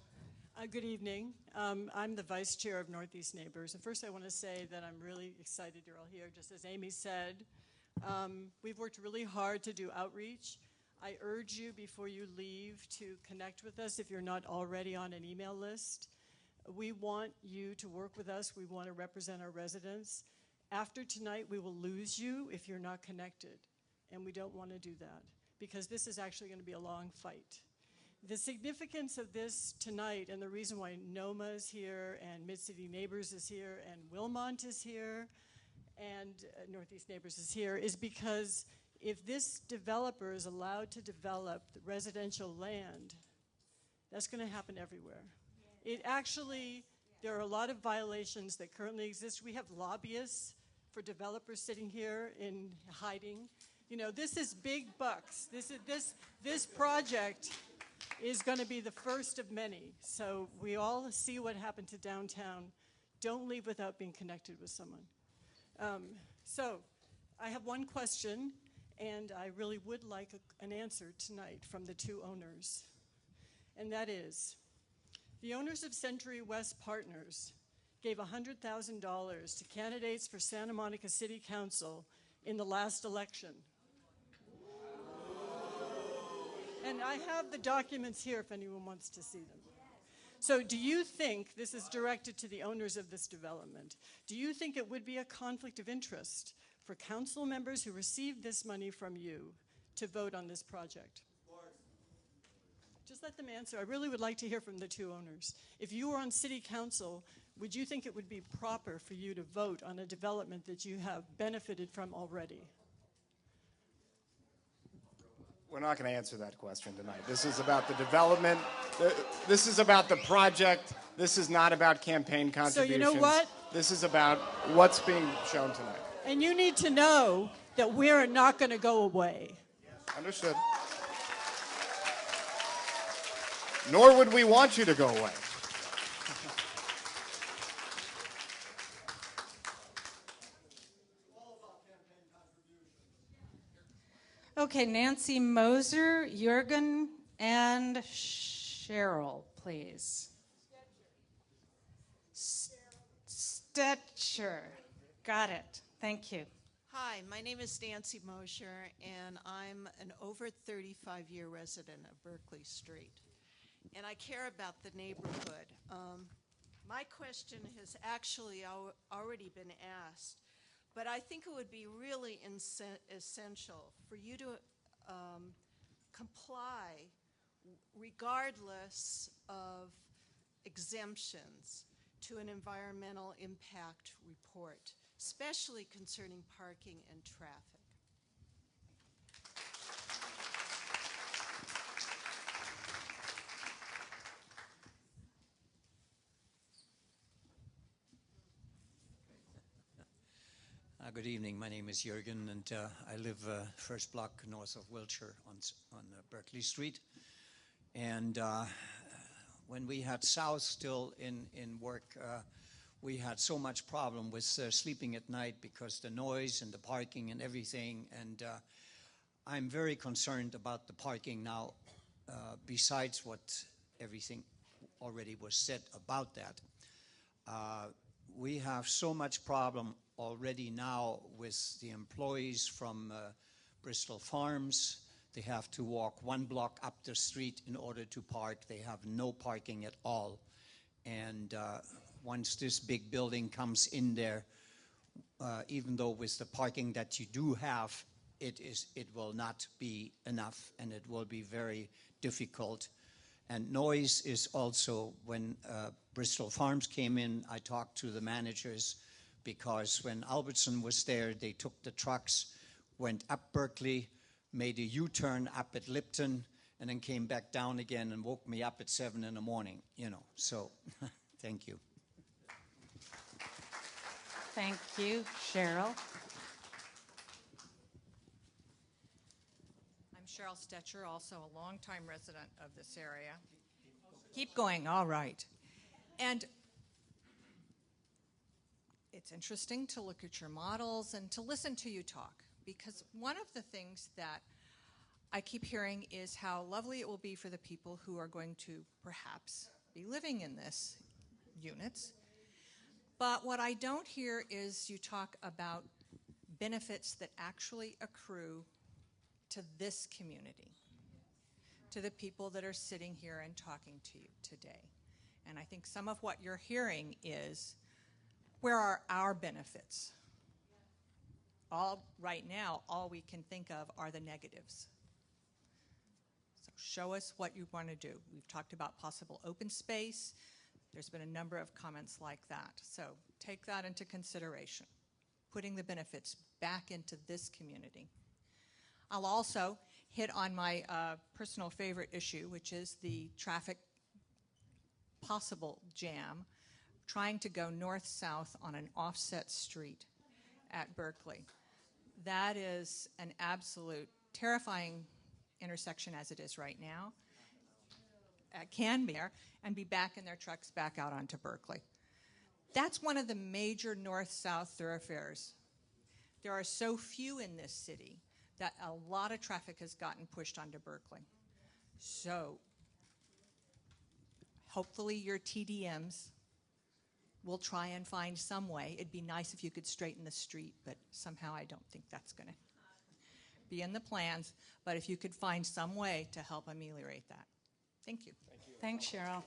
Good evening. I'm the vice chair of Northeast Neighbors. And first I want to say that I'm really excited you're all here. Just as Amy said, we've worked really hard to do outreach. I urge you before you leave to connect with us if you're not already on an email list. We want you to work with us. We want to represent our residents. After tonight, we will lose you if you're not connected. And we don't want to do that because this is actually going to be a long fight. The significance of this tonight and the reason why NOMA is here and Mid-City Neighbors is here and Wilmont is here and Northeast Neighbors is here is because if this developer is allowed to develop the residential land, that's going to happen everywhere. It actually, there are a lot of violations that currently exist. We have lobbyists for developers sitting here in hiding. You know, this is big bucks. This project is going to be the first of many. So we all see what happened to downtown. Don't leave without being connected with someone. So I have one question, and I really would like an answer tonight from the two owners. And that is, the owners of Century West Partners gave $100,000 to candidates for Santa Monica City Council in the last election. And I have the documents here if anyone wants to see them. So do you think, this is directed to the owners of this development, do you think it would be a conflict of interest for council members who received this money from you to vote on this project? Just let them answer. I really would like to hear from the two owners. If you were on city council, would you think it would be proper for you to vote on a development that you have benefited from already? We're not going to answer that question tonight. This is about the development. This is about the project. This is not about campaign contributions. So you know what? This is about what's being shown tonight. And you need to know that we're not going to go away. Understood. Nor would we want you to go away. Okay, Nancy Moser, Jürgen, and Cheryl, please. Stetcher. Got it. Thank you. Hi, my name is Nancy Mosher, and I'm an over 35-year resident of Berkeley Street. And I care about the neighborhood. My question has actually already been asked, but I think it would be really essential for you to comply regardless of exemptions to an environmental impact report, especially concerning parking and traffic. Good evening. My name is Jürgen, and I live first block north of Wilshire on Berkeley Street. And when we had South still in work, we had so much problem with sleeping at night because the noise and the parking and everything. And I'm very concerned about the parking now, besides what everything already was said about that. We have so much problem already now with the employees from Bristol Farms. They have to walk 1 block up the street in order to park. They have no parking at all. And once this big building comes in there, even though with the parking that you do have, it will not be enough, and it will be very difficult. And noise is also, when Bristol Farms came in, I talked to the managers, because when Albertson was there, they took the trucks, went up Berkeley, made a U-turn up at Lipton, and then came back down again and woke me up at 7 in the morning, you know. So, thank you. Thank you. Cheryl. I'm Cheryl Stetcher, also a longtime resident of this area. Keep going, all right. And it's interesting to look at your models and to listen to you talk, because one of the things that I keep hearing is how lovely it will be for the people who are going to perhaps be living in this units. But what I don't hear is you talk about benefits that actually accrue to this community, to the people that are sitting here and talking to you today. And I think some of what you're hearing is, where are our benefits? Right now, all we can think of are the negatives. So show us what you want to do. We've talked about possible open space. There's been a number of comments like that. So take that into consideration, putting the benefits back into this community. I'll also hit on my personal favorite issue, which is the traffic possible jam trying to go north-south on an offset street at Berkeley. That is an absolute terrifying intersection as it is right now. Can be there and be back in their trucks back out onto Berkeley. That's one of the major north-south thoroughfares. There are so few in this city that a lot of traffic has gotten pushed onto Berkeley. So hopefully your TDMs will try and find some way. It'd be nice if you could straighten the street, but somehow I don't think that's going to be in the plans. But if you could find some way to help ameliorate that. Thank you. Thanks, Cheryl.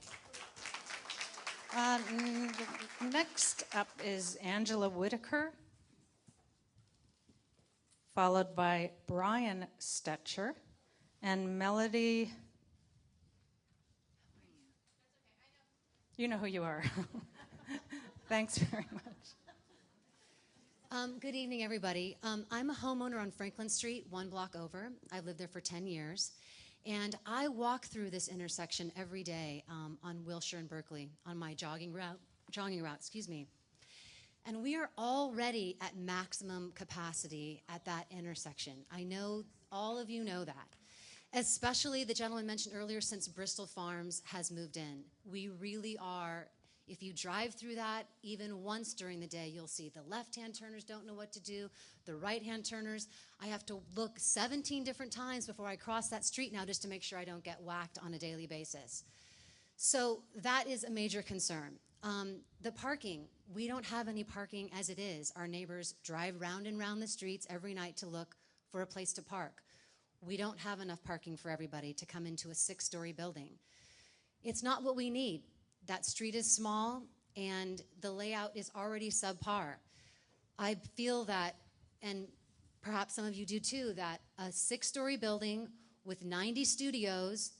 Next up is Angela Whitaker, followed by Brian Stetcher and Melody. You know who you are. Thanks very much. Good evening, everybody. I'm a homeowner on Franklin Street, one block over. I've lived there for 10 years. And I walk through this intersection every day on Wilshire and Berkeley on my jogging route, And we are already at maximum capacity at that intersection. I know all of you know that. Especially the gentleman mentioned earlier, since Bristol Farms has moved in. We really are. If you drive through that even once during the day, you'll see the left-hand turners don't know what to do, the right-hand turners. I have to look 17 different times before I cross that street now just to make sure I don't get whacked on a daily basis. So that is a major concern. The parking, we don't have any parking as it is. Our neighbors drive round and round the streets every night to look for a place to park. We don't have enough parking for everybody to come into a 6-story building. It's not what we need. That street is small, and the layout is already subpar. I feel that, and perhaps some of you do too, that a 6-story building with 90 studios,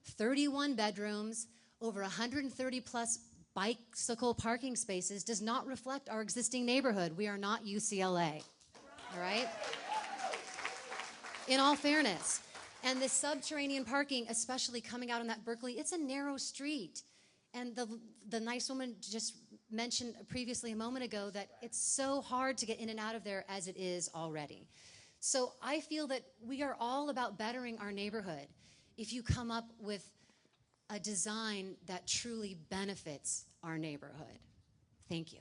31 bedrooms, over 130 plus bicycle parking spaces does not reflect our existing neighborhood. We are not UCLA, all right? In all fairness. And this subterranean parking, especially coming out on that Berkeley, it's a narrow street. And the nice woman just mentioned previously a moment ago that it's so hard to get in and out of there as it is already. So I feel that we are all about bettering our neighborhood if you come up with a design that truly benefits our neighborhood. Thank you.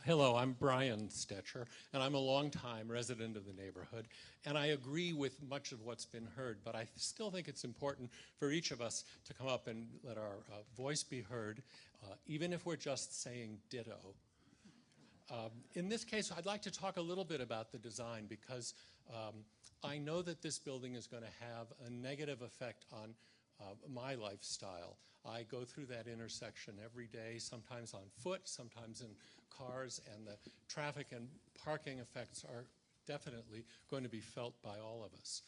Hello, I'm Brian Stetcher, and I'm a longtime resident of the neighborhood, and I agree with much of what's been heard, but I still think it's important for each of us to come up and let our voice be heard, even if we're just saying ditto. In this case, I'd like to talk a little bit about the design, because I know that this building is going to have a negative effect on my lifestyle. I go through that intersection every day, sometimes on foot, sometimes in cars, and the traffic and parking effects are definitely going to be felt by all of us.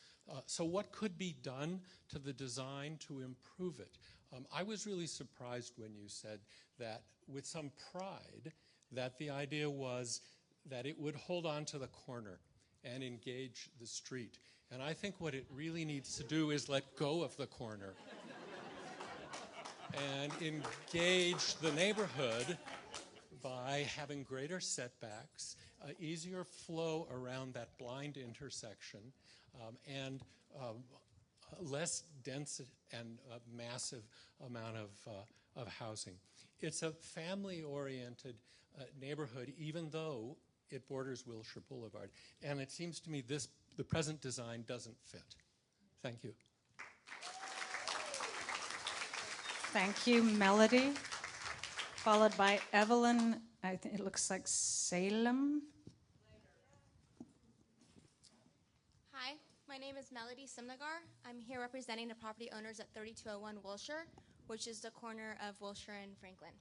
So what could be done to the design to improve it? I was really surprised when you said that with some pride that the idea was that it would hold on to the corner and engage the street. And I think what it really needs to do is let go of the corner and engage the neighborhood by having greater setbacks, easier flow around that blind intersection, and less dense and massive amount of housing. It's a family-oriented neighborhood, even though it borders Wilshire Boulevard. And it seems to me the present design doesn't fit. Thank you. Thank you, Melody. Followed by Evelyn, I think it looks like Salem. Hi, my name is Melody Simnagar. I'm here representing the property owners at 3201 Wilshire, which is the corner of Wilshire and Franklin.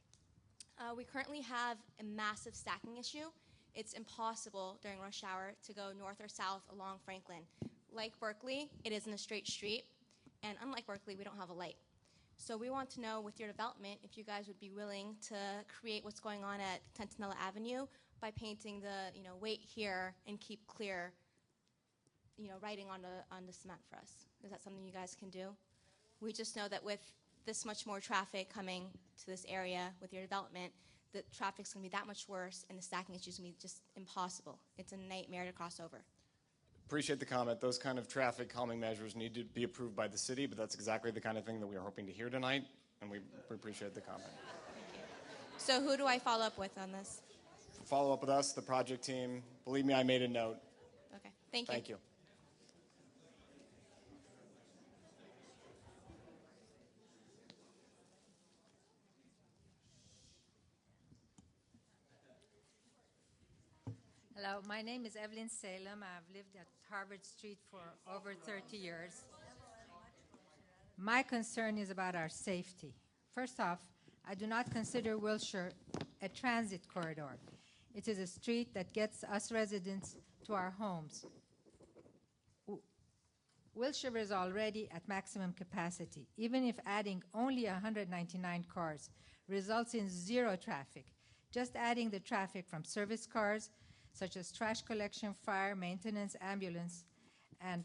We currently have a massive stacking issue. It's impossible during rush hour to go north or south along Franklin. Like Berkeley, it isn't a straight street, and unlike Berkeley, we don't have a light. So we want to know with your development if you guys would be willing to create what's going on at Tentanella Avenue by painting the, wait here and keep clear, writing on the cement for us. Is that something you guys can do? We just know that with this much more traffic coming to this area with your development, the traffic's going to be that much worse and the stacking issues going to be just impossible. It's a nightmare to cross over. Appreciate the comment. Those kind of traffic calming measures need to be approved by the city, but that's exactly the kind of thing that we are hoping to hear tonight, and we appreciate the comment. So who do I follow up with on this? Follow up with us, the project team. Believe me, I made a note. Okay, thank you. Thank you. Hello, my name is Evelyn Salem. I've lived at Harvard Street for over 30 years. My concern is about our safety. First off, I do not consider Wilshire a transit corridor. It is a street that gets us residents to our homes. Wilshire is already at maximum capacity. Even if adding only 199 cars results in zero traffic, just adding the traffic from service cars, such as trash collection, fire, maintenance, ambulance, and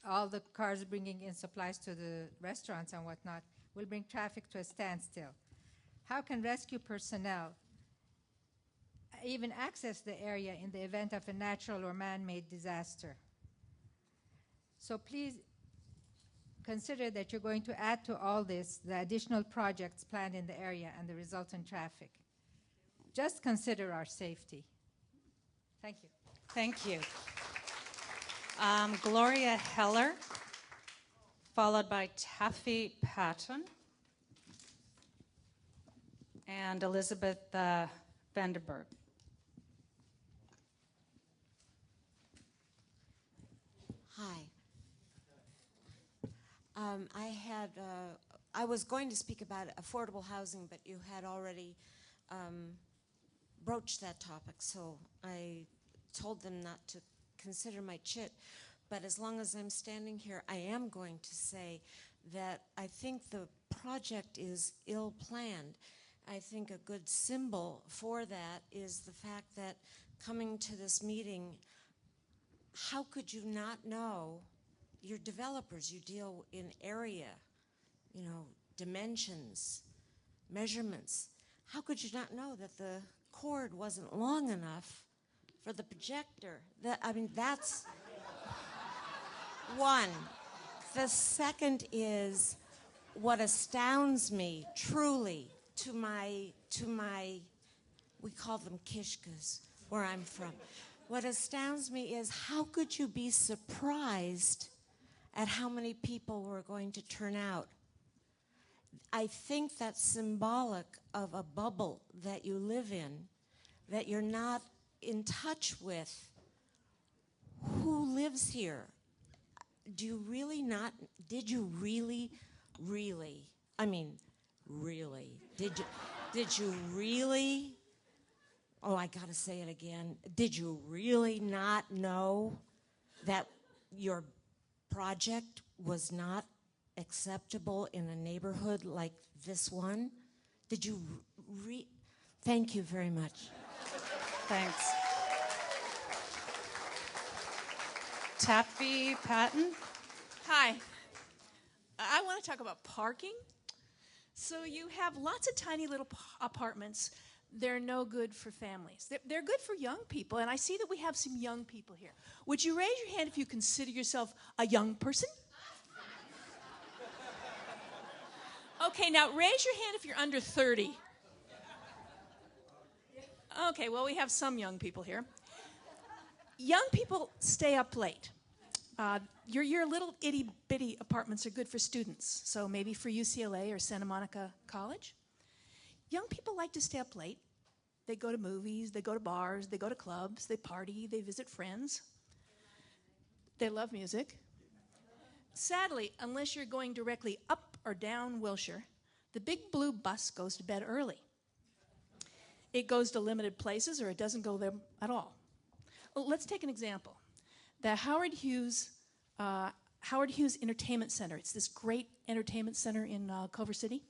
all the cars bringing in supplies to the restaurants and whatnot, will bring traffic to a standstill. How can rescue personnel even access the area in the event of a natural or man-made disaster? So please consider that you're going to add to all this the additional projects planned in the area and the resultant traffic. Just consider our safety. Thank you. Thank you. Gloria Heller, followed by Taffy Patton and Elizabeth Vandenberg. Hi. I was going to speak about affordable housing, but you had already broached that topic, so I told them not to consider my chit. But as long as I'm standing here, I am going to say that I think the project is ill-planned. I think a good symbol for that is the fact that coming to this meeting, how could you not know? You're developers, you deal in area, dimensions, measurements. How could you not know that the cord wasn't long enough for the projector? That's one. The second is what astounds me truly to my we call them kishkas where I'm from. What astounds me is how could you be surprised at how many people were going to turn out? I think that's symbolic of a bubble that you live in, that you're not in touch with who lives here. Do you really not, did you really, did you really, oh, I gotta say it again, did you really not know that your project was not acceptable in a neighborhood like this one? Did you thank you very much. Thanks. Taffy Patton. Hi. I want to talk about parking. So you have lots of tiny little apartments. They're no good for families. They're good for young people, and I see that we have some young people here. Would you raise your hand if you consider yourself a young person? Okay, now raise your hand if you're under 30. Okay, well, we have some young people here. Young people stay up late. Your little itty-bitty apartments are good for students, so maybe for UCLA or Santa Monica College. Young people like to stay up late. They go to movies, they go to bars, they go to clubs, they party, they visit friends. They love music. Sadly, unless you're going directly up or down Wilshire, the big blue bus goes to bed early. It goes to limited places or it doesn't go there at all. Well, let's take an example. The Howard Hughes Howard Hughes Entertainment Center. It's this great entertainment center in Culver City.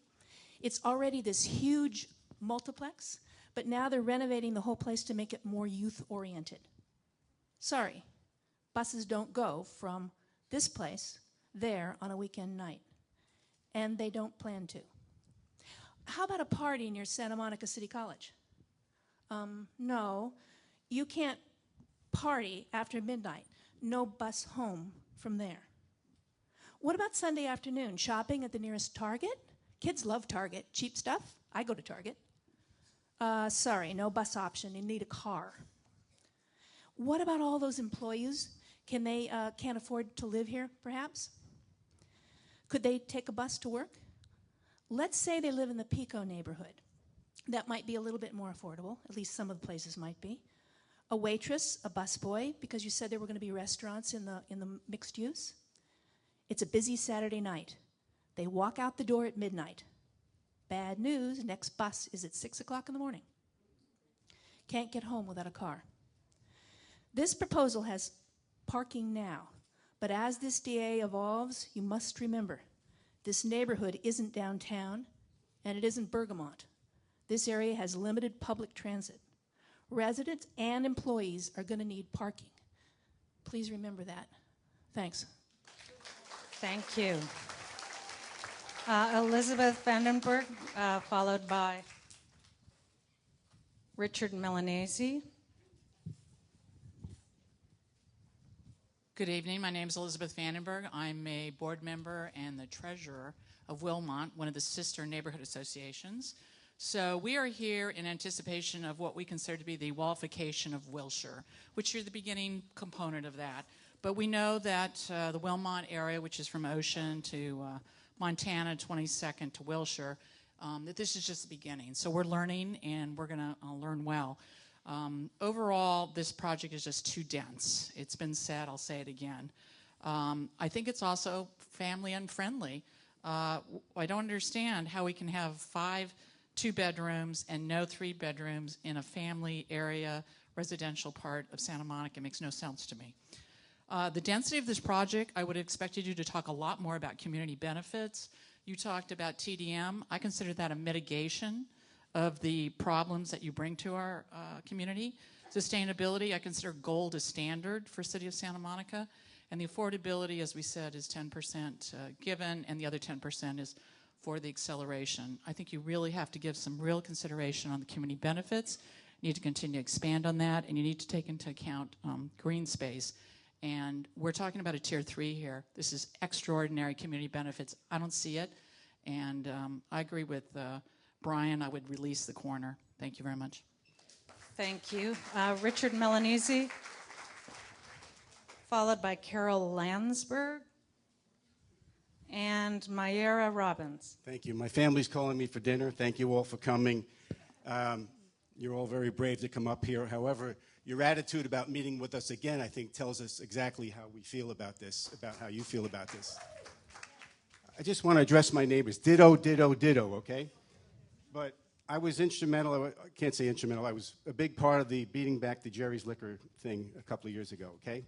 It's already this huge multiplex, but now they're renovating the whole place to make it more youth-oriented. Sorry, buses don't go from this place there on a weekend night, and they don't plan to. How about a party near Santa Monica City College? No, you can't party after midnight. No bus home from there. What about Sunday afternoon? Shopping at the nearest Target? Kids love Target. Cheap stuff? I go to Target. Sorry, no bus option. You need a car. What about all those employees? Can't afford to live here, perhaps? Could they take a bus to work? Let's say they live in the Pico neighborhood. That might be a little bit more affordable. At least some of the places might be. A waitress, a busboy, because you said there were going to be restaurants in the mixed use. It's a busy Saturday night. They walk out the door at midnight. Bad news, next bus is at 6 o'clock in the morning. Can't get home without a car. This proposal has parking now, but as this DA evolves, you must remember, this neighborhood isn't downtown, and it isn't Bergamot. This area has limited public transit. Residents and employees are going to need parking. Please remember that. Thanks. Thank you. Elizabeth Vandenberg, followed by Richard Milanese. Good evening. My name is Elizabeth Vandenberg. I'm a board member and the treasurer of Wilmont, one of the sister neighborhood associations. So we are here in anticipation of what we consider to be the wallification of Wilshire, which is the beginning component of that. But we know that the Wilmont area, which is from Ocean to Montana, 22nd to Wilshire, that this is just the beginning. So we're learning, and we're going to learn well. Overall, this project is just too dense. It's been said, I'll say it again. I think it's also family unfriendly. I don't understand how we can have 5 2-bedrooms and no 3-bedrooms in a family area residential part of Santa Monica. It makes no sense to me. The density of this project, I would have expected you to talk a lot more about community benefits. You talked about TDM. I consider that a mitigation of the problems that you bring to our community. Sustainability, I consider gold a standard for City of Santa Monica. And the affordability, as we said, is 10% given, and the other 10% is for the acceleration. I think you really have to give some real consideration on the community benefits. You need to continue to expand on that, and you need to take into account green space. And we're talking about a tier 3 here. This is extraordinary community benefits. I don't see it. And I agree with Brian. I would release the corner. Thank you very much. Thank you. Richard Milanese, followed by Carol Landsberg and Mayera Robbins. Thank you. My family's calling me for dinner. Thank you all for coming. You're all very brave to come up here. However, your attitude about meeting with us again, I think, tells us exactly how we feel about this, about how you feel about this. I just want to address my neighbors. Ditto, ditto, ditto, okay? But I was instrumental, I can't say instrumental, I was a big part of the beating back the Jerry's Liquor thing a couple of years ago, okay?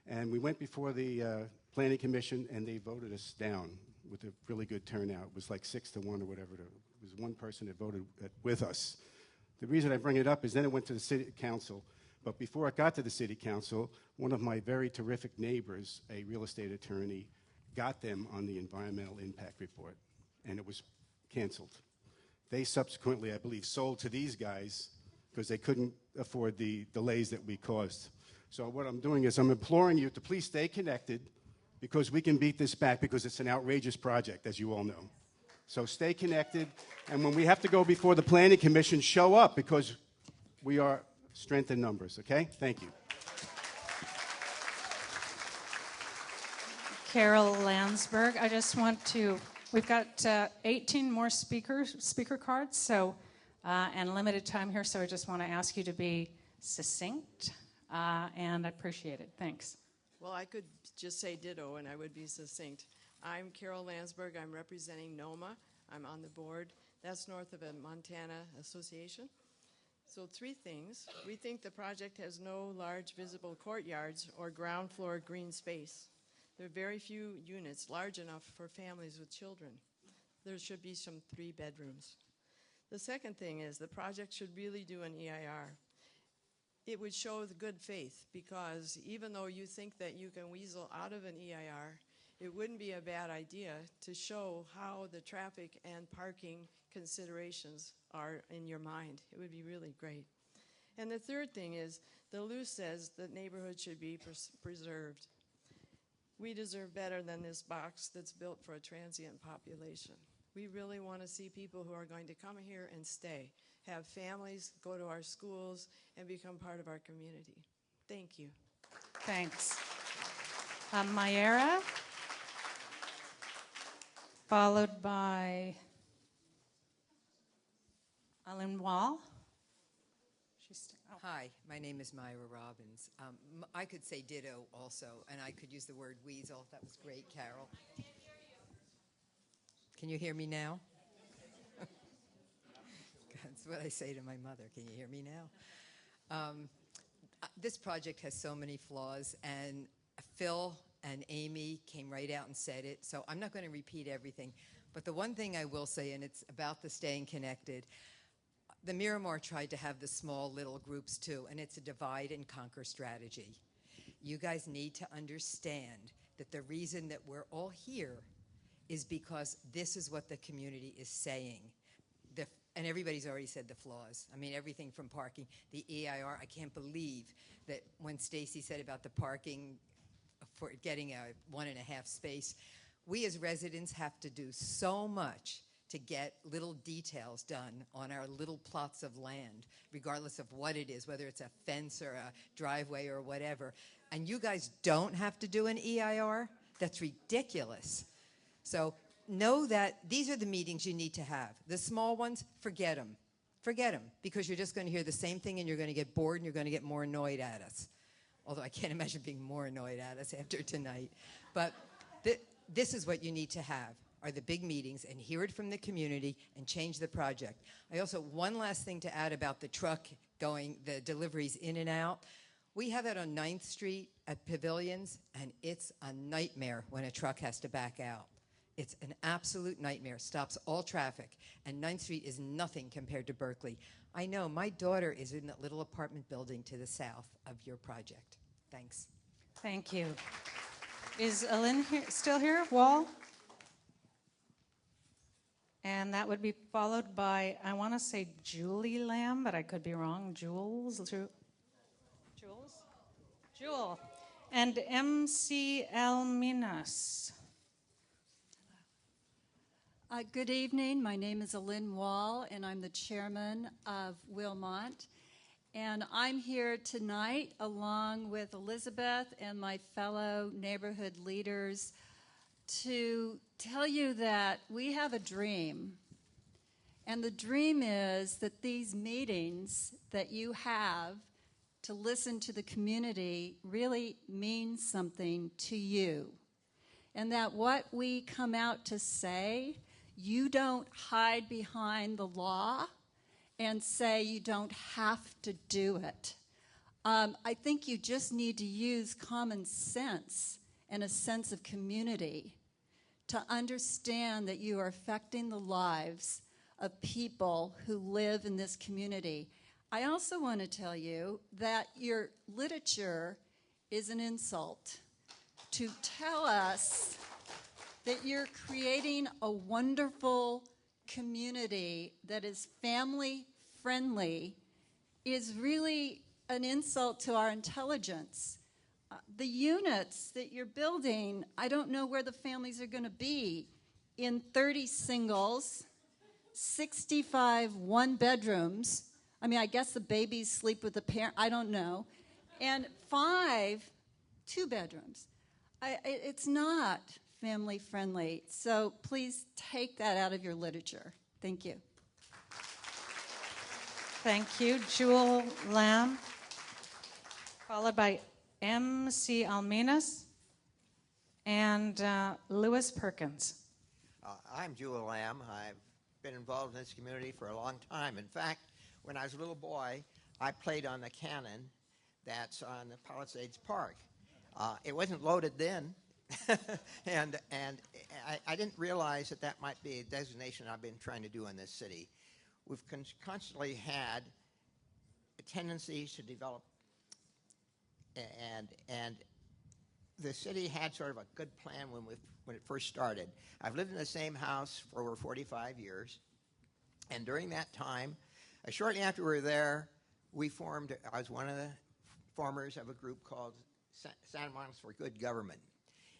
And we went before the Planning Commission, and they voted us down with a really good turnout. It was like 6-1 or whatever. It was one person that voted with us. The reason I bring it up is then it went to the City Council. But before it got to the City Council, one of my very terrific neighbors, a real estate attorney, got them on the environmental impact report, and it was canceled. They subsequently, I believe, sold to these guys because they couldn't afford the delays that we caused. So what I'm doing is I'm imploring you to please stay connected because we can beat this back because it's an outrageous project, as you all know. So stay connected, and when we have to go before the Planning Commission, show up because we are strength in numbers, okay? Thank you. Carol Landsberg, I just want to, we've got 18 more speaker cards, so and limited time here, so I just want to ask you to be succinct, and I appreciate it. Thanks. Well, I could just say ditto, and I would be succinct. I'm Carol Landsberg. I'm representing NOMA. I'm on the board. That's north of a Montana association. So 3 things. We think the project has no large visible courtyards or ground floor green space. There are very few units large enough for families with children. There should be some 3 bedrooms. The second thing is the project should really do an EIR. It would show the good faith, because even though you think that you can weasel out of an EIR, it wouldn't be a bad idea to show how the traffic and parking considerations are in your mind. It would be really great. And the third thing is, the LUCE says the neighborhood should be preserved. We deserve better than this box that's built for a transient population. We really want to see people who are going to come here and stay, have families, go to our schools, and become part of our community. Thank you. Thanks. Mayera, followed by Ellen Wall. Hi, my name is Myra Robbins. I could say ditto also, and I could use the word weasel. That was great, Carol. Can you hear me now? That's what I say to my mother. Can you hear me now? This project has so many flaws, and Phil and Amy came right out and said it, so I'm not going to repeat everything. But the one thing I will say, and it's about the staying connected, the Miramar tried to have the small little groups too, and it's a divide and conquer strategy. You guys need to understand that the reason that we're all here is because this is what the community is saying. And everybody's already said the flaws. I mean, everything from parking, the EIR. I can't believe that when Stacy said about the parking for getting a 1.5 space, we as residents have to do so much to get little details done on our little plots of land, regardless of what it is, whether it's a fence or a driveway or whatever. And you guys don't have to do an EIR? That's ridiculous. So know that these are the meetings you need to have. The small ones, forget them. Forget them, because you're just going to hear the same thing and you're going to get bored and you're going to get more annoyed at us. Although I can't imagine being more annoyed at us after tonight. But this is what you need to have, are the big meetings, and hear it from the community and change the project. I also, one last thing to add about the truck going, the deliveries in and out. We have that on 9th Street at Pavilions, and it's a nightmare when a truck has to back out. It's an absolute nightmare, stops all traffic, and 9th Street is nothing compared to Berkeley. I know, my daughter is in that little apartment building to the south of your project. Thanks. Thank you. Is Ellen still here? Wall? And that would be followed by, I want to say Julie Lamb, but I could be wrong. Jules? Jewel. And MC Alminas. Good evening. My name is Lynn Wall, and I'm the chairman of Wilmont. And I'm here tonight along with Elizabeth and my fellow neighborhood leaders to tell you that we have a dream. And the dream is that these meetings that you have to listen to the community really mean something to you. And that what we come out to say, you don't hide behind the law and say you don't have to do it. I think you just need to use common sense and a sense of community to understand that you are affecting the lives of people who live in this community. I also want to tell you that your literature is an insult to tell us that you're creating a wonderful community that is family friendly is really an insult to our intelligence. The units that you're building, I don't know where the families are going to be. In 30 singles, 65 one-bedrooms. I mean, I guess the babies sleep with the parent. I don't know. And 5 two-bedrooms. It's not family-friendly. So please take that out of your literature. Thank you. Thank you. Jewel Lamb, followed by MC Alminas and Lewis Perkins. I'm Jewel Lamb. I've been involved in this community for a long time. In fact, when I was a little boy, I played on the cannon that's on the Palisades Park. It wasn't loaded then, and I didn't realize that that might be a designation I've been trying to do in this city. We've constantly had tendencies to develop, and the city had sort of a good plan when it first started. I've lived in the same house for over 45 years, and during that time, shortly after we were there, I was one of the formers of a group called Santa Monica for Good Government.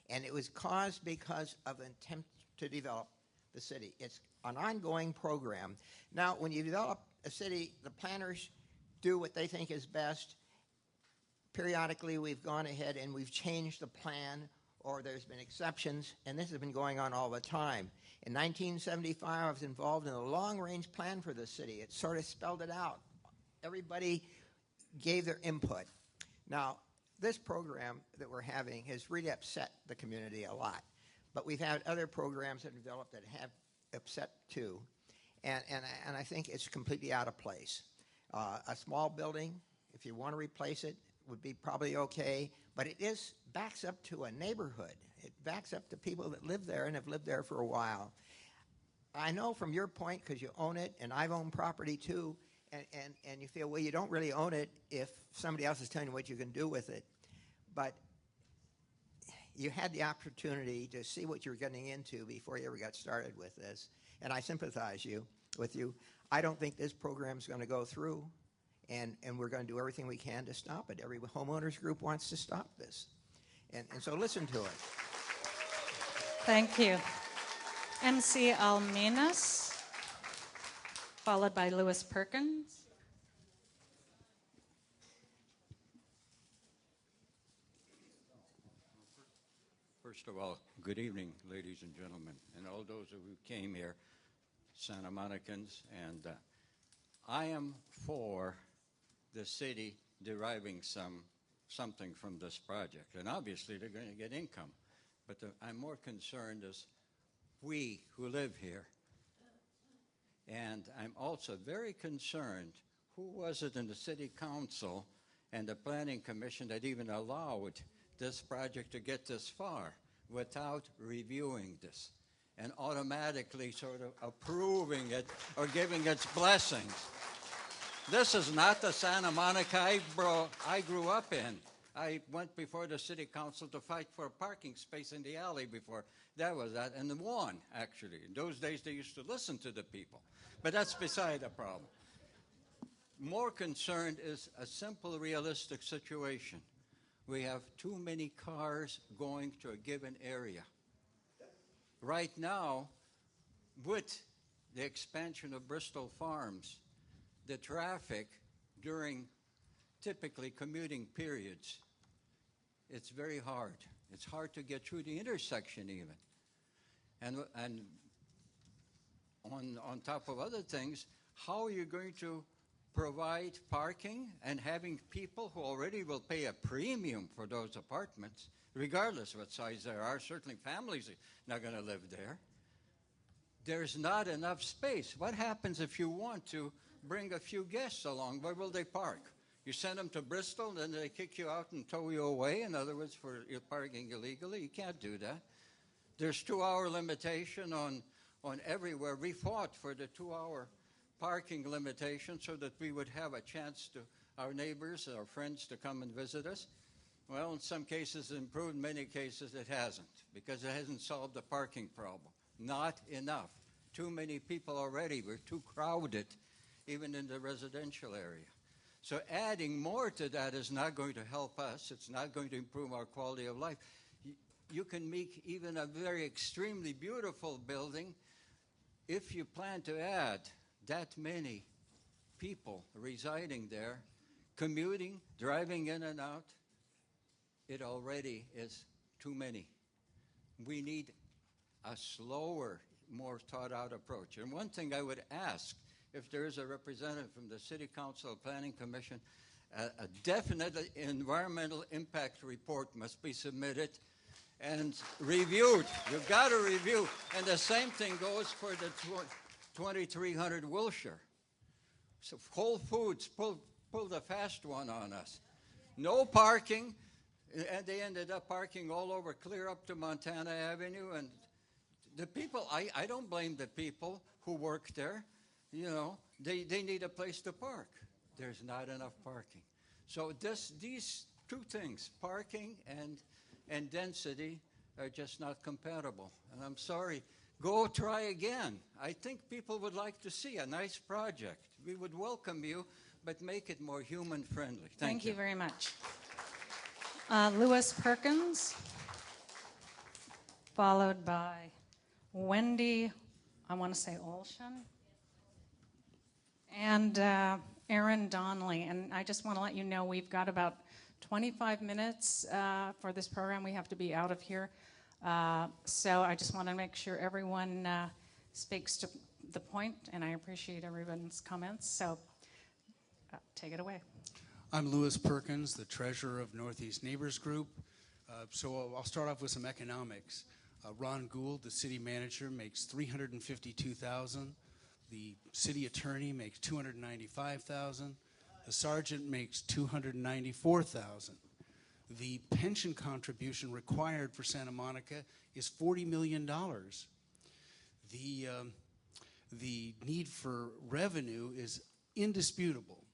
And it was caused because of an attempt to develop the city. It's an ongoing program. Now, when you develop a city, the planners do what they think is best. Periodically, we've gone ahead and we've changed the plan, or there's been exceptions, and this has been going on all the time. In 1975, I was involved in a long-range plan for the city. It sort of spelled it out. Everybody gave their input. Now, this program that we're having has really upset the community a lot. But we've had other programs that have developed that have upset too. And I think it's completely out of place. A small building, if you want to replace it, would be probably okay. But it backs up to a neighborhood. It backs up to people that live there and have lived there for a while. I know from your point, because you own it, and I've owned property too, and you feel, well, you don't really own it if somebody else is telling you what you can do with it. But you had the opportunity to see what you were getting into before you ever got started with this. And I sympathize with you. I don't think this program is going to go through, and we're going to do everything we can to stop it. Every homeowners group wants to stop this. And so listen to it. Thank you. MC Alminas, followed by Louis Perkins. First of all, good evening, ladies and gentlemen, and all those who came here, Santa Monicans, and I am for the city deriving something from this project, and obviously they're going to get income, but I'm more concerned as we who live here, and I'm also very concerned, who was it in the city council and the planning commission that even allowed this project to get this far without reviewing this and automatically sort of approving it or giving its blessings. This is not the Santa Monica I grew up in. I went before the city council to fight for a parking space in the alley before. That was that, and won, actually. In those days, they used to listen to the people. But that's beside the problem. More concerned is a simple, realistic situation. We have too many cars going to a given area. Right now, with the expansion of Bristol Farms, the traffic during typically commuting periods, it's very hard. It's hard to get through the intersection even. And on top of other things, how are you going to provide parking and having people who already will pay a premium for those apartments, regardless of what size they are? Certainly families are not going to live there. There's not enough space. What happens if you want to bring a few guests along? Where will they park? You send them to Bristol, then they kick you out and tow you away, in other words, for parking illegally. You can't do that. There's 2-hour limitation on everywhere. We fought for the 2-hour parking limitation so that we would have a chance to our neighbors, our friends, to come and visit us. Well, in some cases it improved, in many cases it hasn't, because it hasn't solved the parking problem. Not enough. Too many people already. We're too crowded, even in the residential area. So adding more to that is not going to help us. It's not going to improve our quality of life. You can make even a very extremely beautiful building if you plan to add that many people residing there, commuting, driving in and out. It already is too many. We need a slower, more thought-out approach. And one thing I would ask, if there is a representative from the City Council Planning Commission, a definite environmental impact report must be submitted and reviewed. You've got to review. And the same thing goes for the 2300 Wilshire. So Whole Foods pulled a fast one on us. No parking, And they ended up parking all over, clear up to Montana Avenue. And the people, I don't blame the people who work there. You know, they need a place to park. There's not enough parking. So these two things, parking and density, are just not compatible. And I'm sorry. Go try again. I think people would like to see a nice project. We would welcome you, but make it more human-friendly. Thank you very much. Lewis Perkins, followed by Wendy, I want to say Olshan, and Aaron Donnelly. And I just want to let you know we've got about 25 minutes for this program. We have to be out of here. So I just want to make sure everyone speaks to the point, and I appreciate everyone's comments. So take it away. I'm Lewis Perkins, the treasurer of Northeast Neighbors Group. So I'll start off with some economics. Ron Gould, the city manager, makes $352,000. The city attorney makes $295,000. The sergeant makes $294,000. The pension contribution required for Santa Monica is $40 million. The need for revenue is indisputable.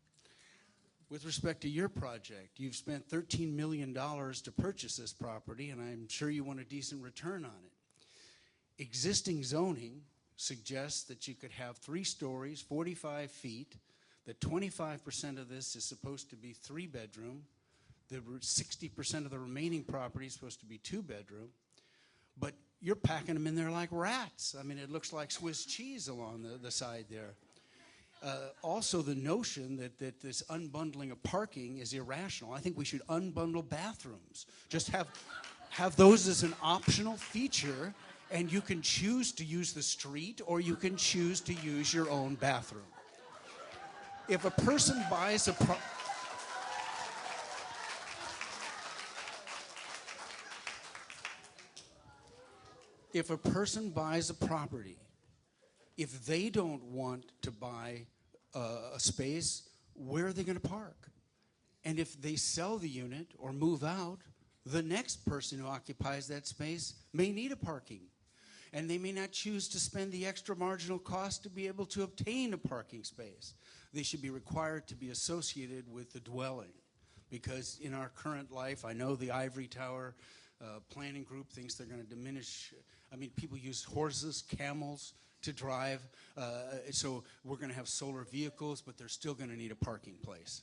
With respect to your project, you've spent $13 million to purchase this property, and I'm sure you want a decent return on it. Existing zoning suggests that you could have 3 stories, 45 feet, that 25% of this is supposed to be 3-bedroom, the 60% of the remaining property is supposed to be 2-bedroom, but you're packing them in there like rats. I mean, it looks like Swiss cheese along the side there. Also, the notion that this unbundling of parking is irrational. I think we should unbundle bathrooms. Just have those as an optional feature, and you can choose to use the street or you can choose to use your own bathroom. If a person buys a If a person buys a property, if they don't want to buy a space, where are they going to park? And if they sell the unit or move out, the next person who occupies that space may need a parking. And they may not choose to spend the extra marginal cost to be able to obtain a parking space. They should be required to be associated with the dwelling. Because in our current life, I know the Ivory Tower planning group thinks they're going to diminish. I mean, people use horses, camels to drive. So we're going to have solar vehicles, but they're still going to need a parking place.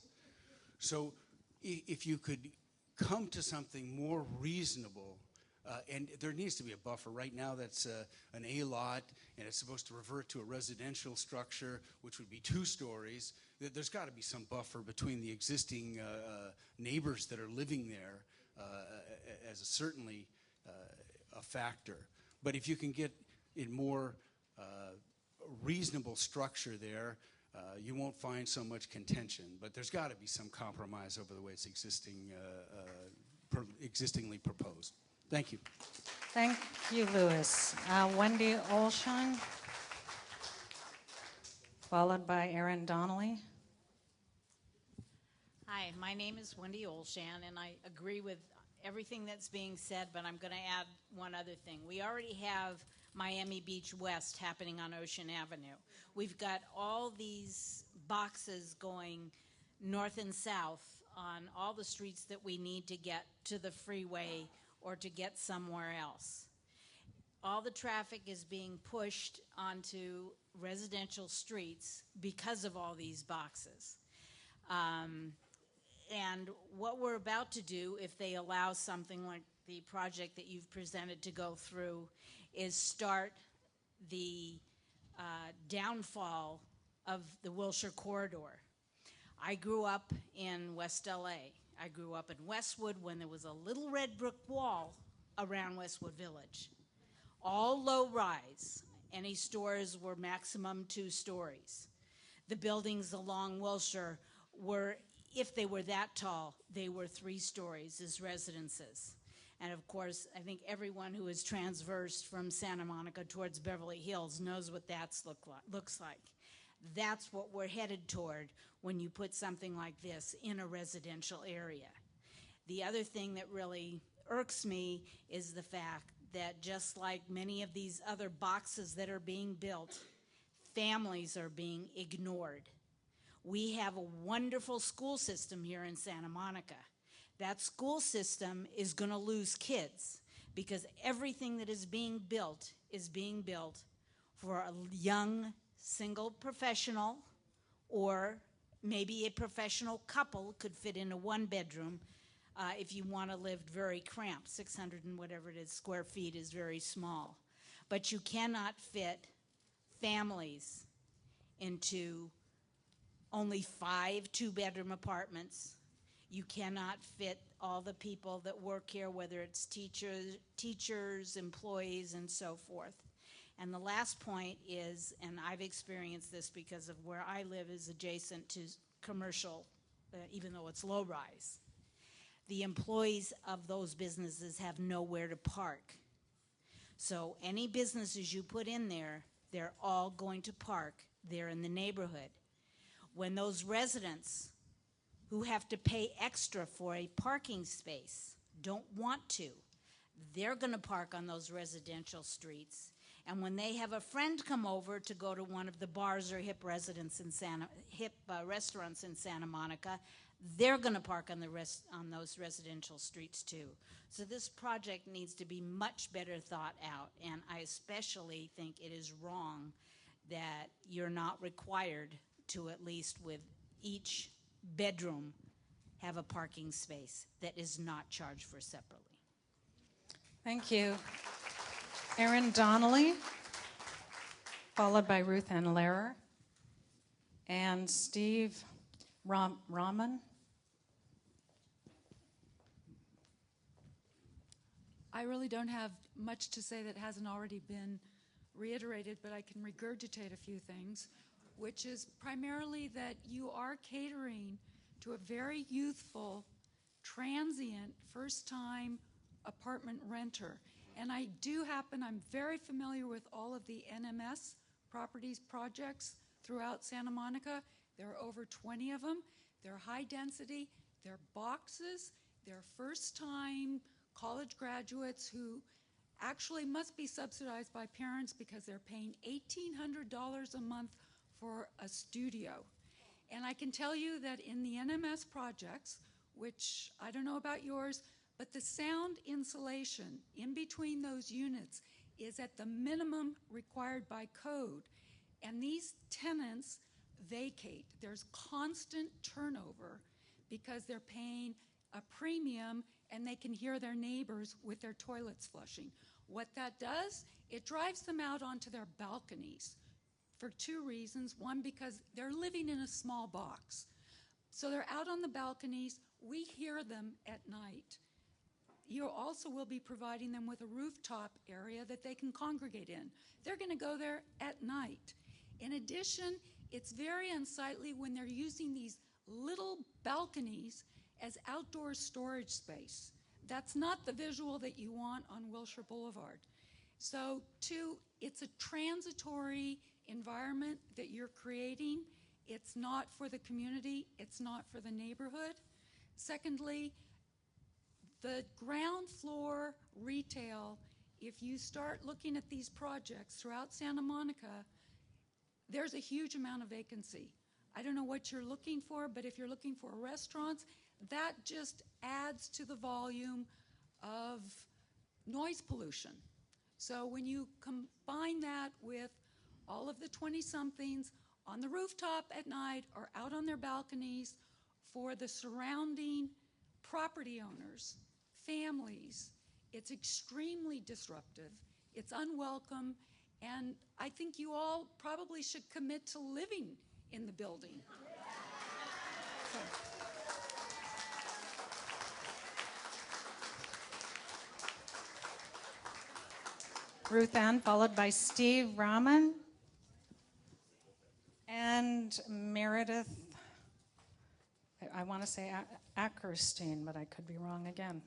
So if you could come to something more reasonable, and there needs to be a buffer. Right now that's an A lot, and it's supposed to revert to a residential structure, which would be 2 stories. There's got to be some buffer between the existing neighbors that are living there as certainly a factor. But if you can get in more reasonable structure there, you won't find so much contention. But there's got to be some compromise over the way it's existingly proposed. Thank you. Thank you, Lewis. Wendy Olshan, followed by Aaron Donnelly. Hi, my name is Wendy Olshan, and I agree with everything that's being said, but I'm going to add one other thing. We already have Miami Beach West happening on Ocean Avenue. We've got all these boxes going north and south on all the streets that we need to get to the freeway or to get somewhere else. All the traffic is being pushed onto residential streets because of all these boxes. And what we're about to do, if they allow something like the project that you've presented to go through, is start the downfall of the Wilshire corridor. I grew up in West LA. I grew up in Westwood when there was a little red brick wall around Westwood Village. All low rise. Any stores were maximum 2 stories. The buildings along Wilshire were, if they were that tall, they were 3 stories as residences. And of course, I think everyone who is transversed from Santa Monica towards Beverly Hills knows what that looks like. That's what we're headed toward when you put something like this in a residential area. The other thing that really irks me is the fact that just like many of these other boxes that are being built, families are being ignored. We have a wonderful school system here in Santa Monica. That school system is going to lose kids because everything that is being built for a young single professional, or maybe a professional couple could fit in a one bedroom. If you want to live very cramped, 600 and whatever it is square feet is very small. But you cannot fit families into only 5 two-bedroom apartments. You cannot fit all the people that work here, whether it's teachers, employees, and so forth. And the last point is, and I've experienced this because of where I live is adjacent to commercial, even though it's low-rise. The employees of those businesses have nowhere to park. So any businesses you put in there, they're all going to park there in the neighborhood. When those residents who have to pay extra for a parking space don't want to, they're going to park on those residential streets. And when they have a friend come over to go to one of the bars or hip restaurants in Santa Monica, they're going to park on those residential streets too. So this project needs to be much better thought out, and I especially think it is wrong that you're not required to, at least with each bedroom, have a parking space that is not charged for separately. Thank you. Erin Donnelly, followed by Ruth Ann Lehrer, and Steve Rahman. I really don't have much to say that hasn't already been reiterated, but I can regurgitate a few things, which is primarily that you are catering to a very youthful, transient, first-time apartment renter. And I'm very familiar with all of the NMS properties projects throughout Santa Monica. There are over 20 of them. They're high density, they're boxes, they're first-time college graduates who actually must be subsidized by parents because they're paying $1,800 a month for a studio. And I can tell you that in the NMS projects, which I don't know about yours, but the sound insulation in between those units is at the minimum required by code. And these tenants vacate. There's constant turnover because they're paying a premium and they can hear their neighbors with their toilets flushing. What that does, it drives them out onto their balconies for 2 reasons. One, because they're living in a small box. So they're out on the balconies. We hear them at night. You also will be providing them with a rooftop area that they can congregate in. They're going to go there at night. In addition, it's very unsightly when they're using these little balconies as outdoor storage space. That's not the visual that you want on Wilshire Boulevard. So, 2, it's a transitory environment that you're creating. It's not for the community. It's not for the neighborhood. Secondly, the ground floor retail, if you start looking at these projects throughout Santa Monica, there's a huge amount of vacancy. I don't know what you're looking for, but if you're looking for restaurants, that just adds to the volume of noise pollution. So when you combine that with all of the 20-somethings on the rooftop at night or out on their balconies, for the surrounding property owners, families, it's extremely disruptive, it's unwelcome, and I think you all probably should commit to living in the building. Ruth Ann, followed by Steve Rahman, and Meredith, I want to say Ackerstein, but I could be wrong again.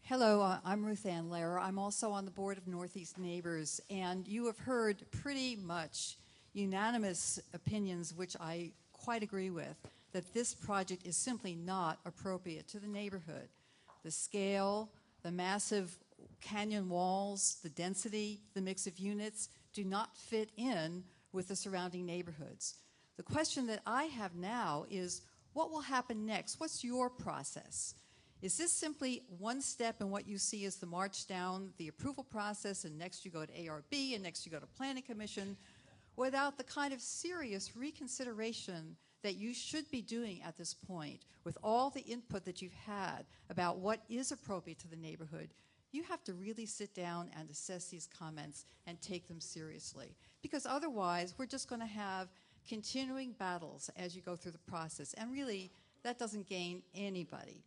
Hello, I'm Ruth Ann Lehrer. I'm also on the board of Northeast Neighbors, and you have heard pretty much unanimous opinions, which I quite agree with. that this project is simply not appropriate to the neighborhood. The scale, the massive canyon walls, the density, the mix of units do not fit in with the surrounding neighborhoods. The question that I have now is, what will happen next? What's your process? Is this simply one step in what you see as the march down the approval process, and next you go to ARB, and next you go to Planning Commission, without the kind of serious reconsideration that you should be doing at this point with all the input that you've had about what is appropriate to the neighborhood? You have to really sit down and assess these comments and take them seriously. Because otherwise, we're just going to have continuing battles as you go through the process. And really, that doesn't gain anybody.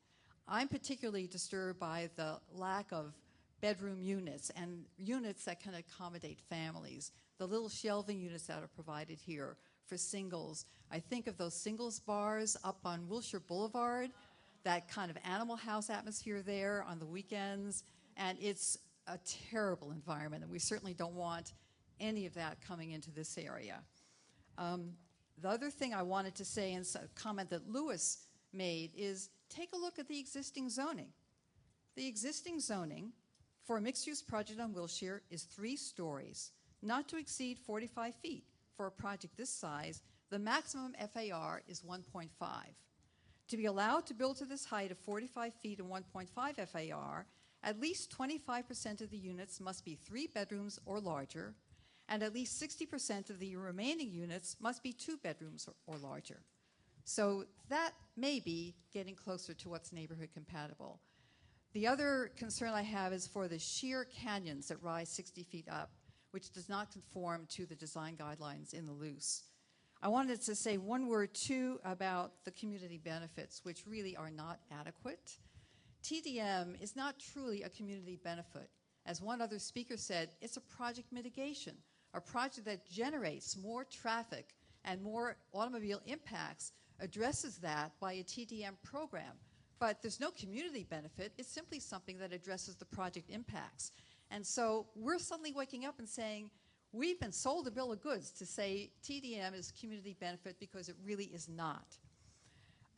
I'm particularly disturbed by the lack of bedroom units and units that can accommodate families. The little shelving units that are provided here for singles. I think of those singles bars up on Wilshire Blvd, that kind of Animal House atmosphere there on the weekends. And it's a terrible environment, and we certainly don't want any of that coming into this area. The other thing I wanted to say, and a comment that Louis made, is take a look at the existing zoning. The existing zoning for a mixed-use project on Wilshire is 3 stories, not to exceed 45 feet. For a project this size, the maximum FAR is 1.5. To be allowed to build to this height of 45 feet and 1.5 FAR, at least 25% of the units must be 3 bedrooms or larger, and at least 60% of the remaining units must be 2 bedrooms or larger. So that may be getting closer to what's neighborhood compatible. The other concern I have is for the sheer canyons that rise 60 feet up, which does not conform to the design guidelines in the loose. I wanted to say one word, too, about the community benefits, which really are not adequate. TDM is not truly a community benefit. As one other speaker said, it's a project mitigation, a project that generates more traffic and more automobile impacts, addresses that by a TDM program. But there's no community benefit. It's simply something that addresses the project impacts. And so we're suddenly waking up and saying, we've been sold a bill of goods to say TDM is community benefit because it really is not.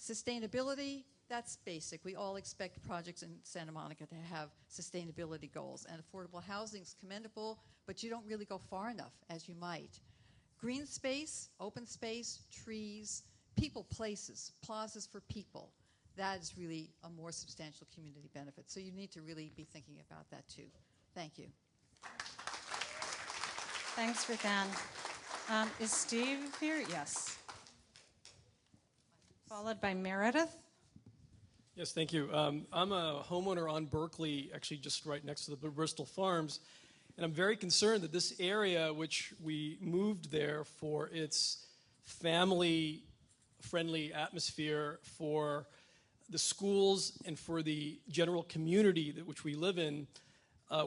Sustainability, that's basic. We all expect projects in Santa Monica to have sustainability goals, and affordable housing is commendable, but you don't really go far enough as you might. Green space, open space, trees, people places, plazas for people, that is really a more substantial community benefit. So you need to really be thinking about that too. Thank you. Thanks, Ruth Ann. Is Steve here? Yes. Followed by Meredith. Yes, thank you. I'm a homeowner on Berkeley, actually just right next to the Bristol Farms, and I'm very concerned that this area, which we moved there for its family-friendly atmosphere, for the schools and for the general community which we live in,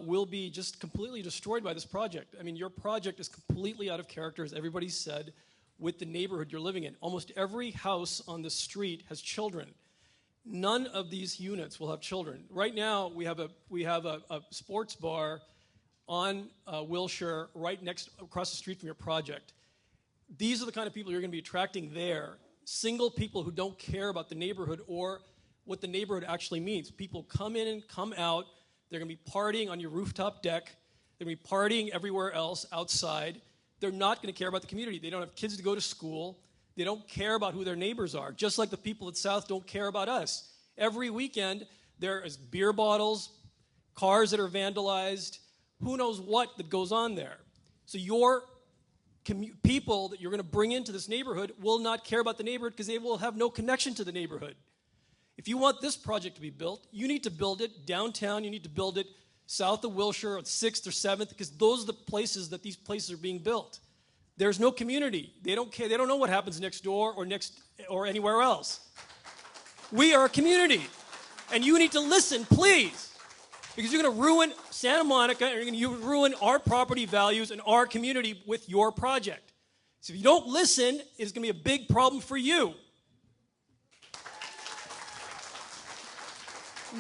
will be just completely destroyed by this project. I mean, your project is completely out of character, as everybody said, with the neighborhood you're living in. Almost every house on the street has children. None of these units will have children. Right now, we have a sports bar on Wilshire right across the street from your project. These are the kind of people you're going to be attracting there. Single people who don't care about the neighborhood or what the neighborhood actually means. People come in and come out. They're going to be partying on your rooftop deck. They're going to be partying everywhere else outside. They're not going to care about the community. They don't have kids to go to school. They don't care about who their neighbors are, just like the people at South don't care about us. Every weekend, there is beer bottles, cars that are vandalized, who knows what that goes on there. So your people that you're going to bring into this neighborhood will not care about the neighborhood because they will have no connection to the neighborhood. If you want this project to be built, you need to build it downtown. You need to build it south of Wilshire at 6th or 7th because those are the places that these places are being built. There's no community. They don't care. They don't know what happens next door or anywhere else. We are a community, and you need to listen, please, because you're going to ruin Santa Monica and you're going to ruin our property values and our community with your project. So if you don't listen, it's going to be a big problem for you.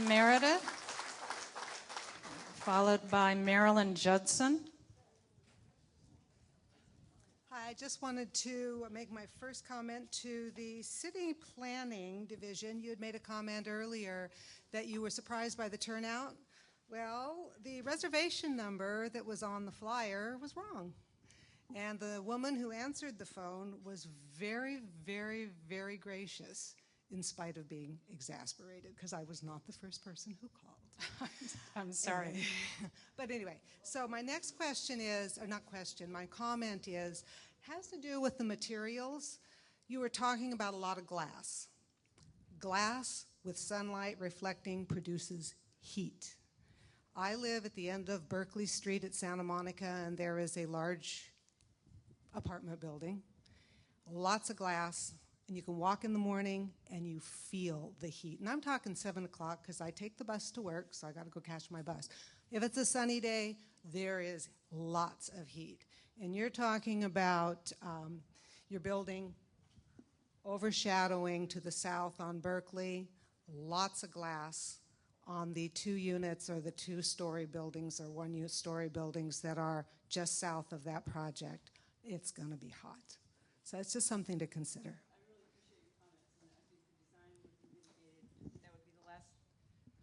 Meredith, followed by Marilyn Judson. Hi, just wanted to make my first comment to the City Planning Division. You had made a comment earlier that you were surprised by the turnout. Well, the reservation number that was on the flyer was wrong. And the woman who answered the phone was very, very, very gracious in spite of being exasperated, because I was not the first person who called. I'm sorry. Anyway. But anyway, so my next question is, or not question, my comment is, has to do with the materials. You were talking about a lot of glass. Glass with sunlight reflecting produces heat. I live at the end of Berkeley Street at Santa Monica, and there is a large apartment building, lots of glass, and you can walk in the morning and you feel the heat. And I'm talking 7 o'clock because I take the bus to work, so I got to go catch my bus. If it's a sunny day, there is lots of heat. And you're talking about your building overshadowing to the south on Berkeley, lots of glass on the 2 units or the 2-story buildings or 1-story buildings that are just south of that project. It's going to be hot. So it's just something to consider.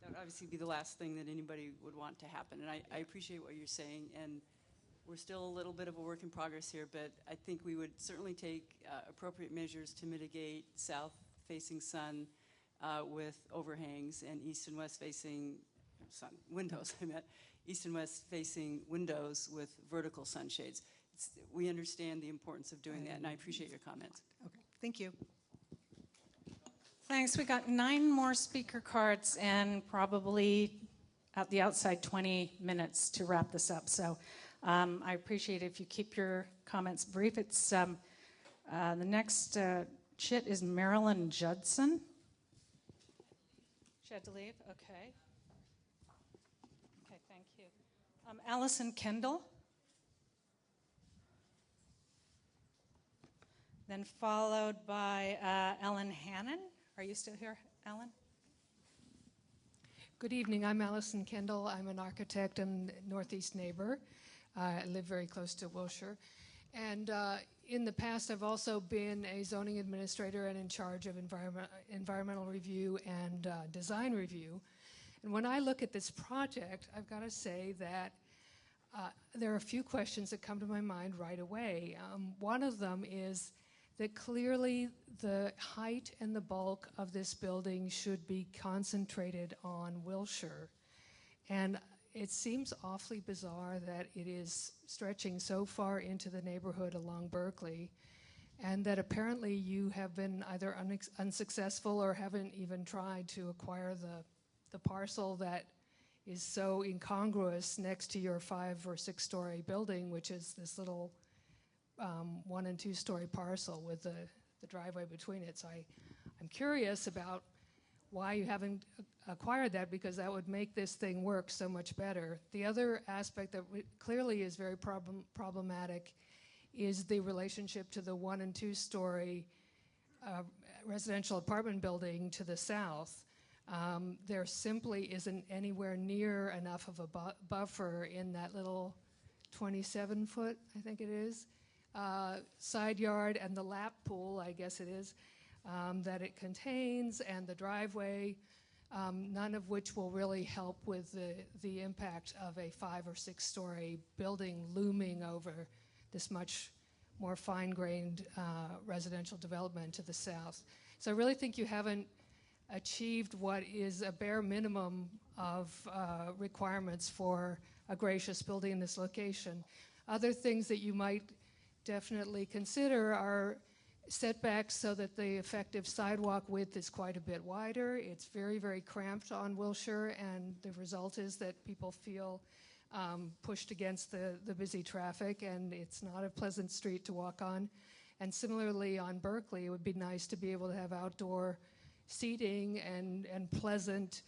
That would obviously be the last thing that anybody would want to happen. And I appreciate what you're saying. And we're still a little bit of a work in progress here, but I think we would certainly take appropriate measures to mitigate south-facing sun with overhangs and east and west-facing windows, east and west-facing windows with vertical sunshades. We understand the importance of doing that, and I appreciate your comments. Okay, thank you. Thanks. We got 9 more speaker cards and probably at the outside 20 minutes to wrap this up. So I appreciate it if you keep your comments brief. It's the next chit is Marilyn Judson. She had to leave? Okay. Okay, thank you. Allison Kendall. Then followed by Ellen Hannon. Are you still here, Ellen? Good evening. I'm Allison Kendall. I'm an architect and northeast neighbor. I live very close to Wilshire. And in the past, I've also been a zoning administrator and in charge of environmental review and design review. And when I look at this project, I've got to say that there are a few questions that come to my mind right away. One of them is that clearly the height and the bulk of this building should be concentrated on Wilshire. And it seems awfully bizarre that it is stretching so far into the neighborhood along Berkeley, and that apparently you have been either unsuccessful or haven't even tried to acquire the parcel that is so incongruous next to your 5 or 6 story building, which is this little 1 and 2 story parcel with the driveway between it. So I'm curious about why you haven't acquired that, because that would make this thing work so much better. The other aspect that clearly is very problematic is the relationship to the 1 and 2 story residential apartment building to the south. There simply isn't anywhere near enough of a buffer in that little 27 foot, I think it is, side yard and the lap pool, I guess it is, that it contains, and the driveway, none of which will really help with the impact of a 5 or 6 story building looming over this much more fine-grained residential development to the south. So I really think you haven't achieved what is a bare minimum of requirements for a gracious building in this location. Other things that you might definitely consider are setbacks so that the effective sidewalk width is quite a bit wider. It's very, very cramped on Wilshire, and the result is that people feel pushed against the busy traffic, and it's not a pleasant street to walk on. And similarly on Berkeley, it would be nice to be able to have outdoor seating and pleasant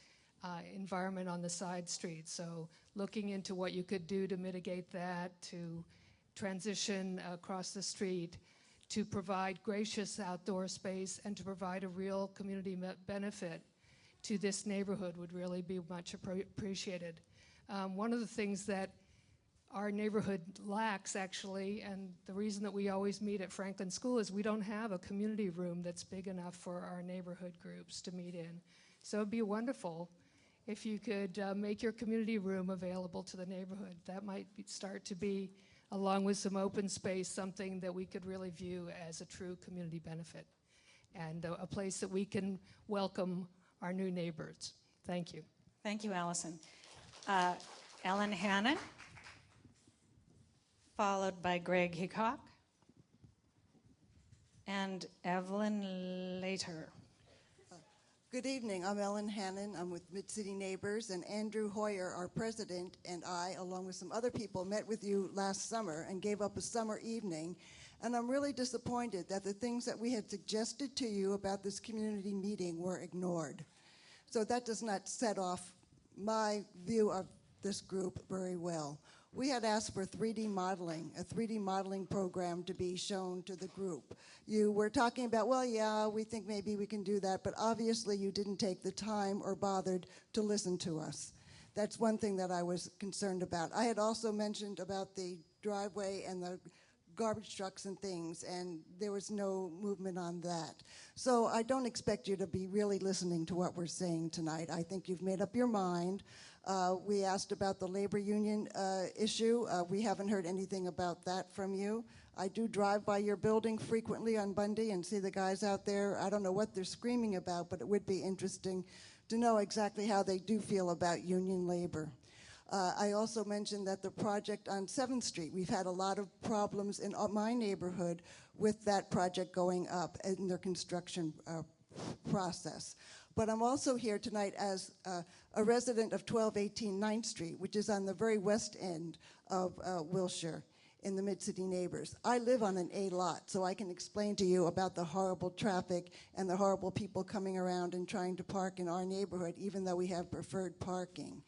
environment on the side streets. So looking into what you could do to mitigate that, to transition across the street, to provide gracious outdoor space, and to provide a real community benefit to this neighborhood would really be much appreciated. One of the things that our neighborhood lacks, actually, and the reason that we always meet at Franklin School is we don't have a community room that's big enough for our neighborhood groups to meet in. So it'd be wonderful if you could make your community room available to the neighborhood. That might start to be, along with some open space, something that we could really view as a true community benefit and a place that we can welcome our new neighbors. Thank you. Thank you, Allison. Ellen Hannon, followed by Greg Hickok, and Evelyn Later. Good evening. I'm Ellen Hannon. I'm with Mid-City Neighbors, and Andrew Hoyer, our president, and I, along with some other people, met with you last summer and gave up a summer evening. And I'm really disappointed that the things that we had suggested to you about this community meeting were ignored. So that does not set off my view of this group very well. We had asked for 3D modeling, a 3D modeling program to be shown to the group. You were talking about, well, yeah, we think maybe we can do that, but obviously you didn't take the time or bothered to listen to us. That's one thing that I was concerned about. I had also mentioned about the driveway and the garbage trucks and things, and there was no movement on that. So I don't expect you to be really listening to what we're saying tonight. I think you've made up your mind. We asked about the labor union issue. We haven't heard anything about that from you. I do drive by your building frequently on Bundy and see the guys out there. I don't know what they're screaming about, but it would be interesting to know exactly how they do feel about union labor. I also mentioned that the project on 7th Street, we've had a lot of problems in my neighborhood with that project going up in their construction process. But I'm also here tonight as a resident of 1218 9th Street, which is on the very west end of Wilshire in the Mid-City Neighbors. I live on an A lot, so I can explain to you about the horrible traffic and the horrible people coming around and trying to park in our neighborhood, even though we have preferred parking.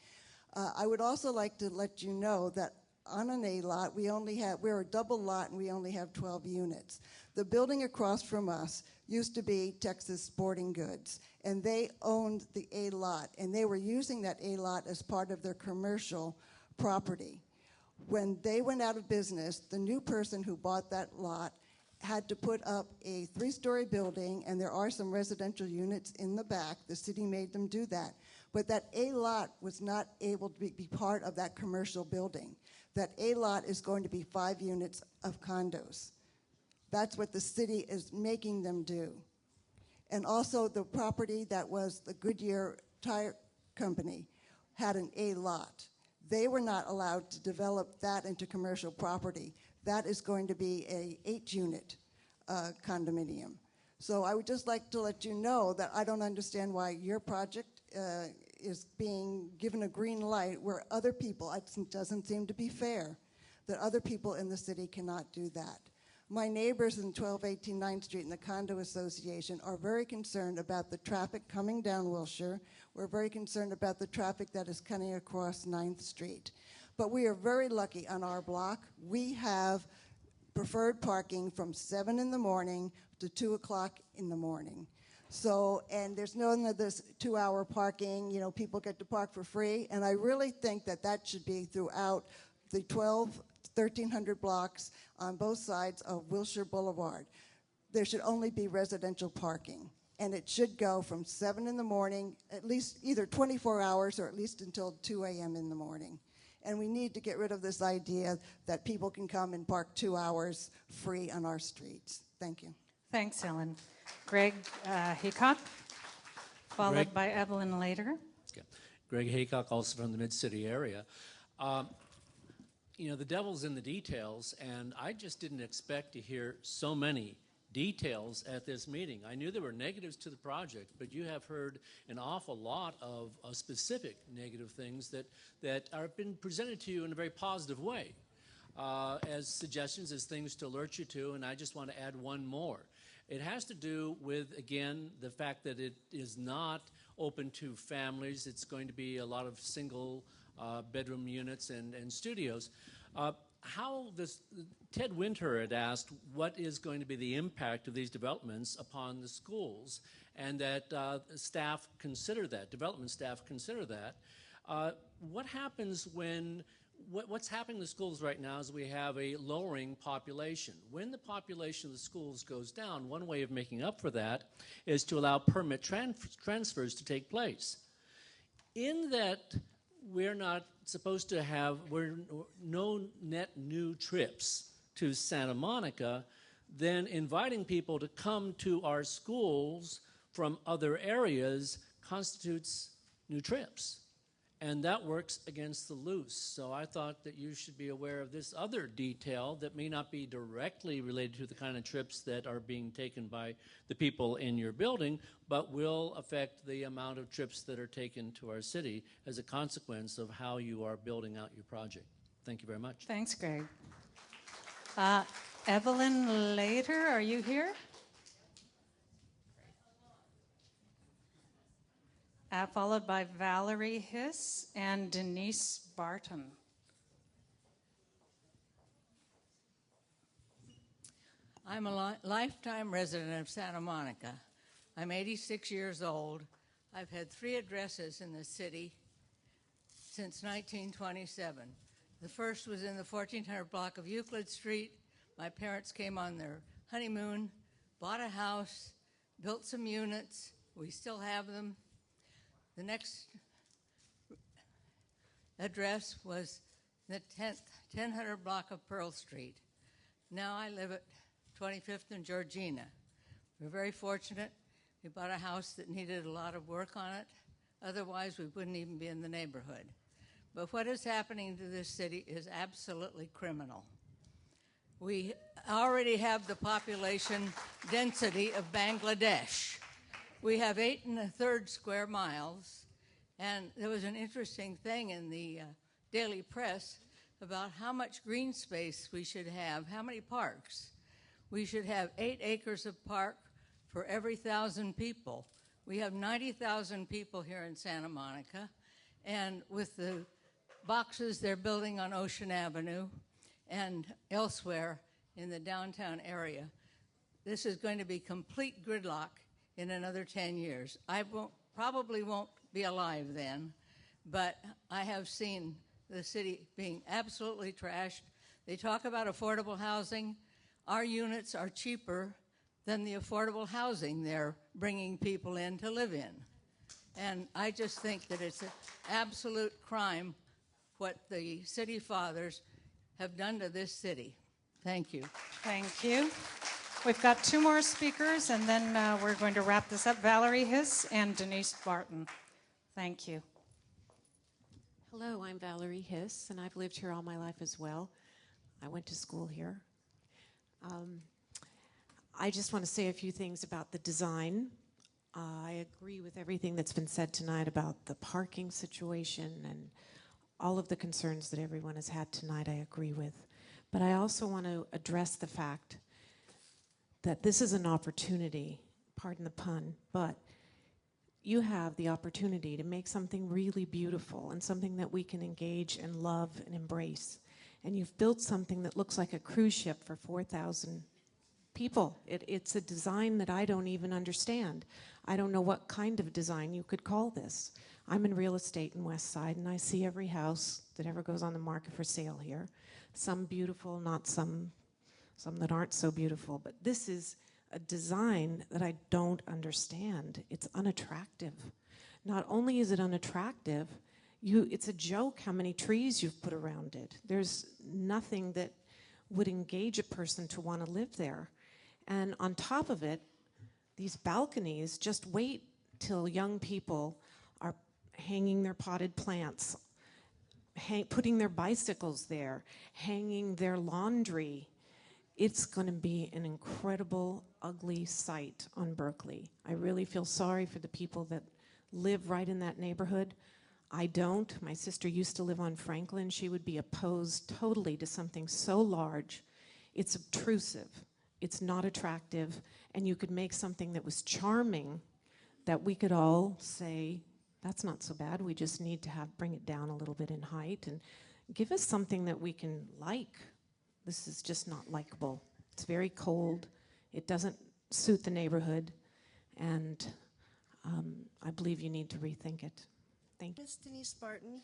I would also like to let you know that on an A lot, we're a double lot and we only have 12 units. The building across from us used to be Texas Sporting Goods, and they owned the A lot, and they were using that A lot as part of their commercial property. When they went out of business, the new person who bought that lot had to put up a 3-story building, and there are some residential units in the back. The city made them do that. But that A lot was not able to be part of that commercial building. That A lot is going to be 5 units of condos. That's what the city is making them do. And also the property that was the Goodyear Tire Company had an A lot. They were not allowed to develop that into commercial property. That is going to be a 8-unit condominium. So I would just like to let you know that I don't understand why your project is being given a green light where other people, it doesn't seem to be fair that other people in the city cannot do that. My neighbors in 1218 9th Street and the Condo Association are very concerned about the traffic coming down Wilshire. We're very concerned about the traffic that is coming across 9th Street. But we are very lucky on our block. We have preferred parking from 7 in the morning to 2 o'clock in the morning. So, and there's none of this 2-hour parking, you know, people get to park for free. And I really think that that should be throughout the 1,300 blocks on both sides of Wilshire Boulevard. There should only be residential parking. And it should go from 7 in the morning, at least either 24 hours or at least until 2 a.m. in the morning. And we need to get rid of this idea that people can come and park 2 hours free on our streets. Thank you. Thanks, Ellen. Greg Hickok, followed by Evelyn Later. Okay. Greg Haycock, also from the Mid-City area. You know, the devil's in the details, and I just didn't expect to hear so many details at this meeting. I knew there were negatives to the project, but you have heard an awful lot of specific negative things that are been presented to you in a very positive way as suggestions, as things to alert you to, and I just want to add one more. It has to do with, again, the fact that it is not open to families. It's going to be a lot of single bedroom units and studios. Ted Winter had asked what is going to be the impact of these developments upon the schools, and that staff consider that, development staff consider that. What happens when what's happening in the schools right now is we have a lowering population. When the population of the schools goes down, one way of making up for that is to allow permit transfers to take place. In that we're not supposed to have no net new trips to Santa Monica, then inviting people to come to our schools from other areas constitutes new trips. And that works against the loose. So I thought that you should be aware of this other detail that may not be directly related to the kind of trips that are being taken by the people in your building, but will affect the amount of trips that are taken to our city as a consequence of how you are building out your project. Thank you very much. Thanks, Greg. Evelyn Later, are you here? Followed by Valerie Hiss and Denise Barton. I'm a lifetime resident of Santa Monica. I'm 86 years old. I've had 3 addresses in the city since 1927. The first was in the 1400 block of Euclid Street. My parents came on their honeymoon, bought a house, built some units. We still have them. The next address was the 1000 block of Pearl Street. Now I live at 25th and Georgina. We're very fortunate. We bought a house that needed a lot of work on it. Otherwise, we wouldn't even be in the neighborhood. But what is happening to this city is absolutely criminal. We already have the population density of Bangladesh. We have 8 1/3 square miles, and there was an interesting thing in the daily press about how much green space we should have, how many parks. We should have 8 acres of park for every 1,000 people. We have 90,000 people here in Santa Monica, and with the boxes they're building on Ocean Avenue and elsewhere in the downtown area, this is going to be complete gridlock in another 10 years. I probably won't be alive then, but I have seen the city being absolutely trashed. They talk about affordable housing. Our units are cheaper than the affordable housing they're bringing people in to live in. And I just think that it's an absolute crime what the city fathers have done to this city. Thank you. Thank you. We've got 2 more speakers, and then we're going to wrap this up. Valerie Hiss and Denise Barton. Thank you. Hello, I'm Valerie Hiss, and I've lived here all my life as well. I went to school here. I just want to say a few things about the design. I agree with everything that's been said tonight about the parking situation and all of the concerns that everyone has had tonight. I agree with. But I also want to address the fact that this is an opportunity, pardon the pun, but you have the opportunity to make something really beautiful and something that we can engage and love and embrace. And you've built something that looks like a cruise ship for 4,000 people. It's a design that I don't even understand. I don't know what kind of design you could call this. I'm in real estate in West Side, and I see every house that ever goes on the market for sale here. Some beautiful, not some that aren't so beautiful. But this is a design that I don't understand. It's unattractive. Not only is it unattractive, it's a joke how many trees you've put around it. There's nothing that would engage a person to want to live there. And on top of it, these balconies, just wait till young people are hanging their potted plants, putting their bicycles there, hanging their laundry. It's going to be an incredible, ugly sight on Berkeley. I really feel sorry for the people that live right in that neighborhood. I don't. My sister used to live on Franklin. She would be opposed totally to something so large. It's obtrusive. It's not attractive. And you could make something that was charming that we could all say, that's not so bad. We just need to bring it down a little bit in height and give us something that we can like. This is just not likable. It's very cold. It doesn't suit the neighborhood. And I believe you need to rethink it. Thank you. Ms. Denise Barton,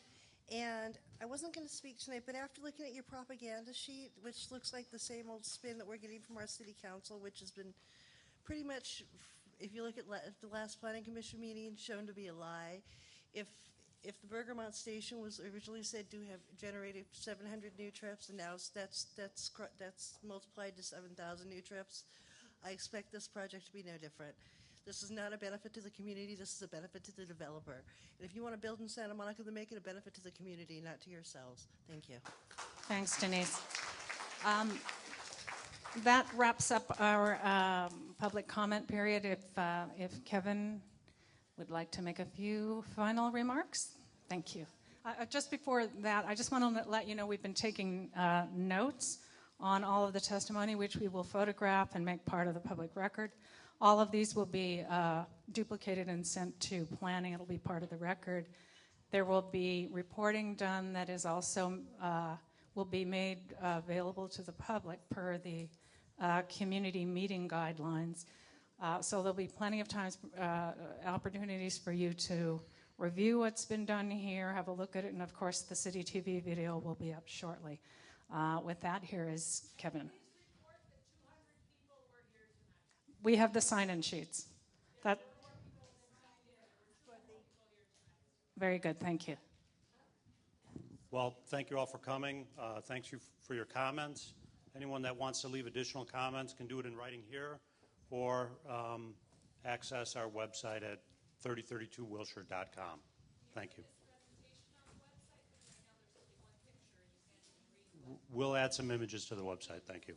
And I wasn't going to speak tonight, but after looking at your propaganda sheet, which looks like the same old spin that we're getting from our city council, which has been pretty much, if you look at the last planning commission meeting, shown to be a lie. If the Bergamot station was originally said to have generated 700 new trips, and now that's multiplied to 7,000 new trips, I expect this project to be no different. This is not a benefit to the community. This is a benefit to the developer. And if you want to build in Santa Monica, then make it a benefit to the community, not to yourselves. Thank you. Thanks, Denise. That wraps up our public comment period. If Kevin would like to make a few final remarks. Thank you. Just before that, I just want to let you know we've been taking notes on all of the testimony, which we will photograph and make part of the public record. All of these will be duplicated and sent to planning. It'll be part of the record. There will be reporting done that is also will be made available to the public per the community meeting guidelines. So there'll be plenty of times, opportunities for you to review what's been done here, have a look at it, and of course the City TV video will be up shortly. With that, here is Kevin. We have the sign-in sheets. Very good, thank you. Well, thank you all for coming. Thanks you for your comments. Anyone that wants to leave additional comments can do it in writing here, or access our website at 3032wilshire.com. Thank you. We'll add some images to the website. Thank you.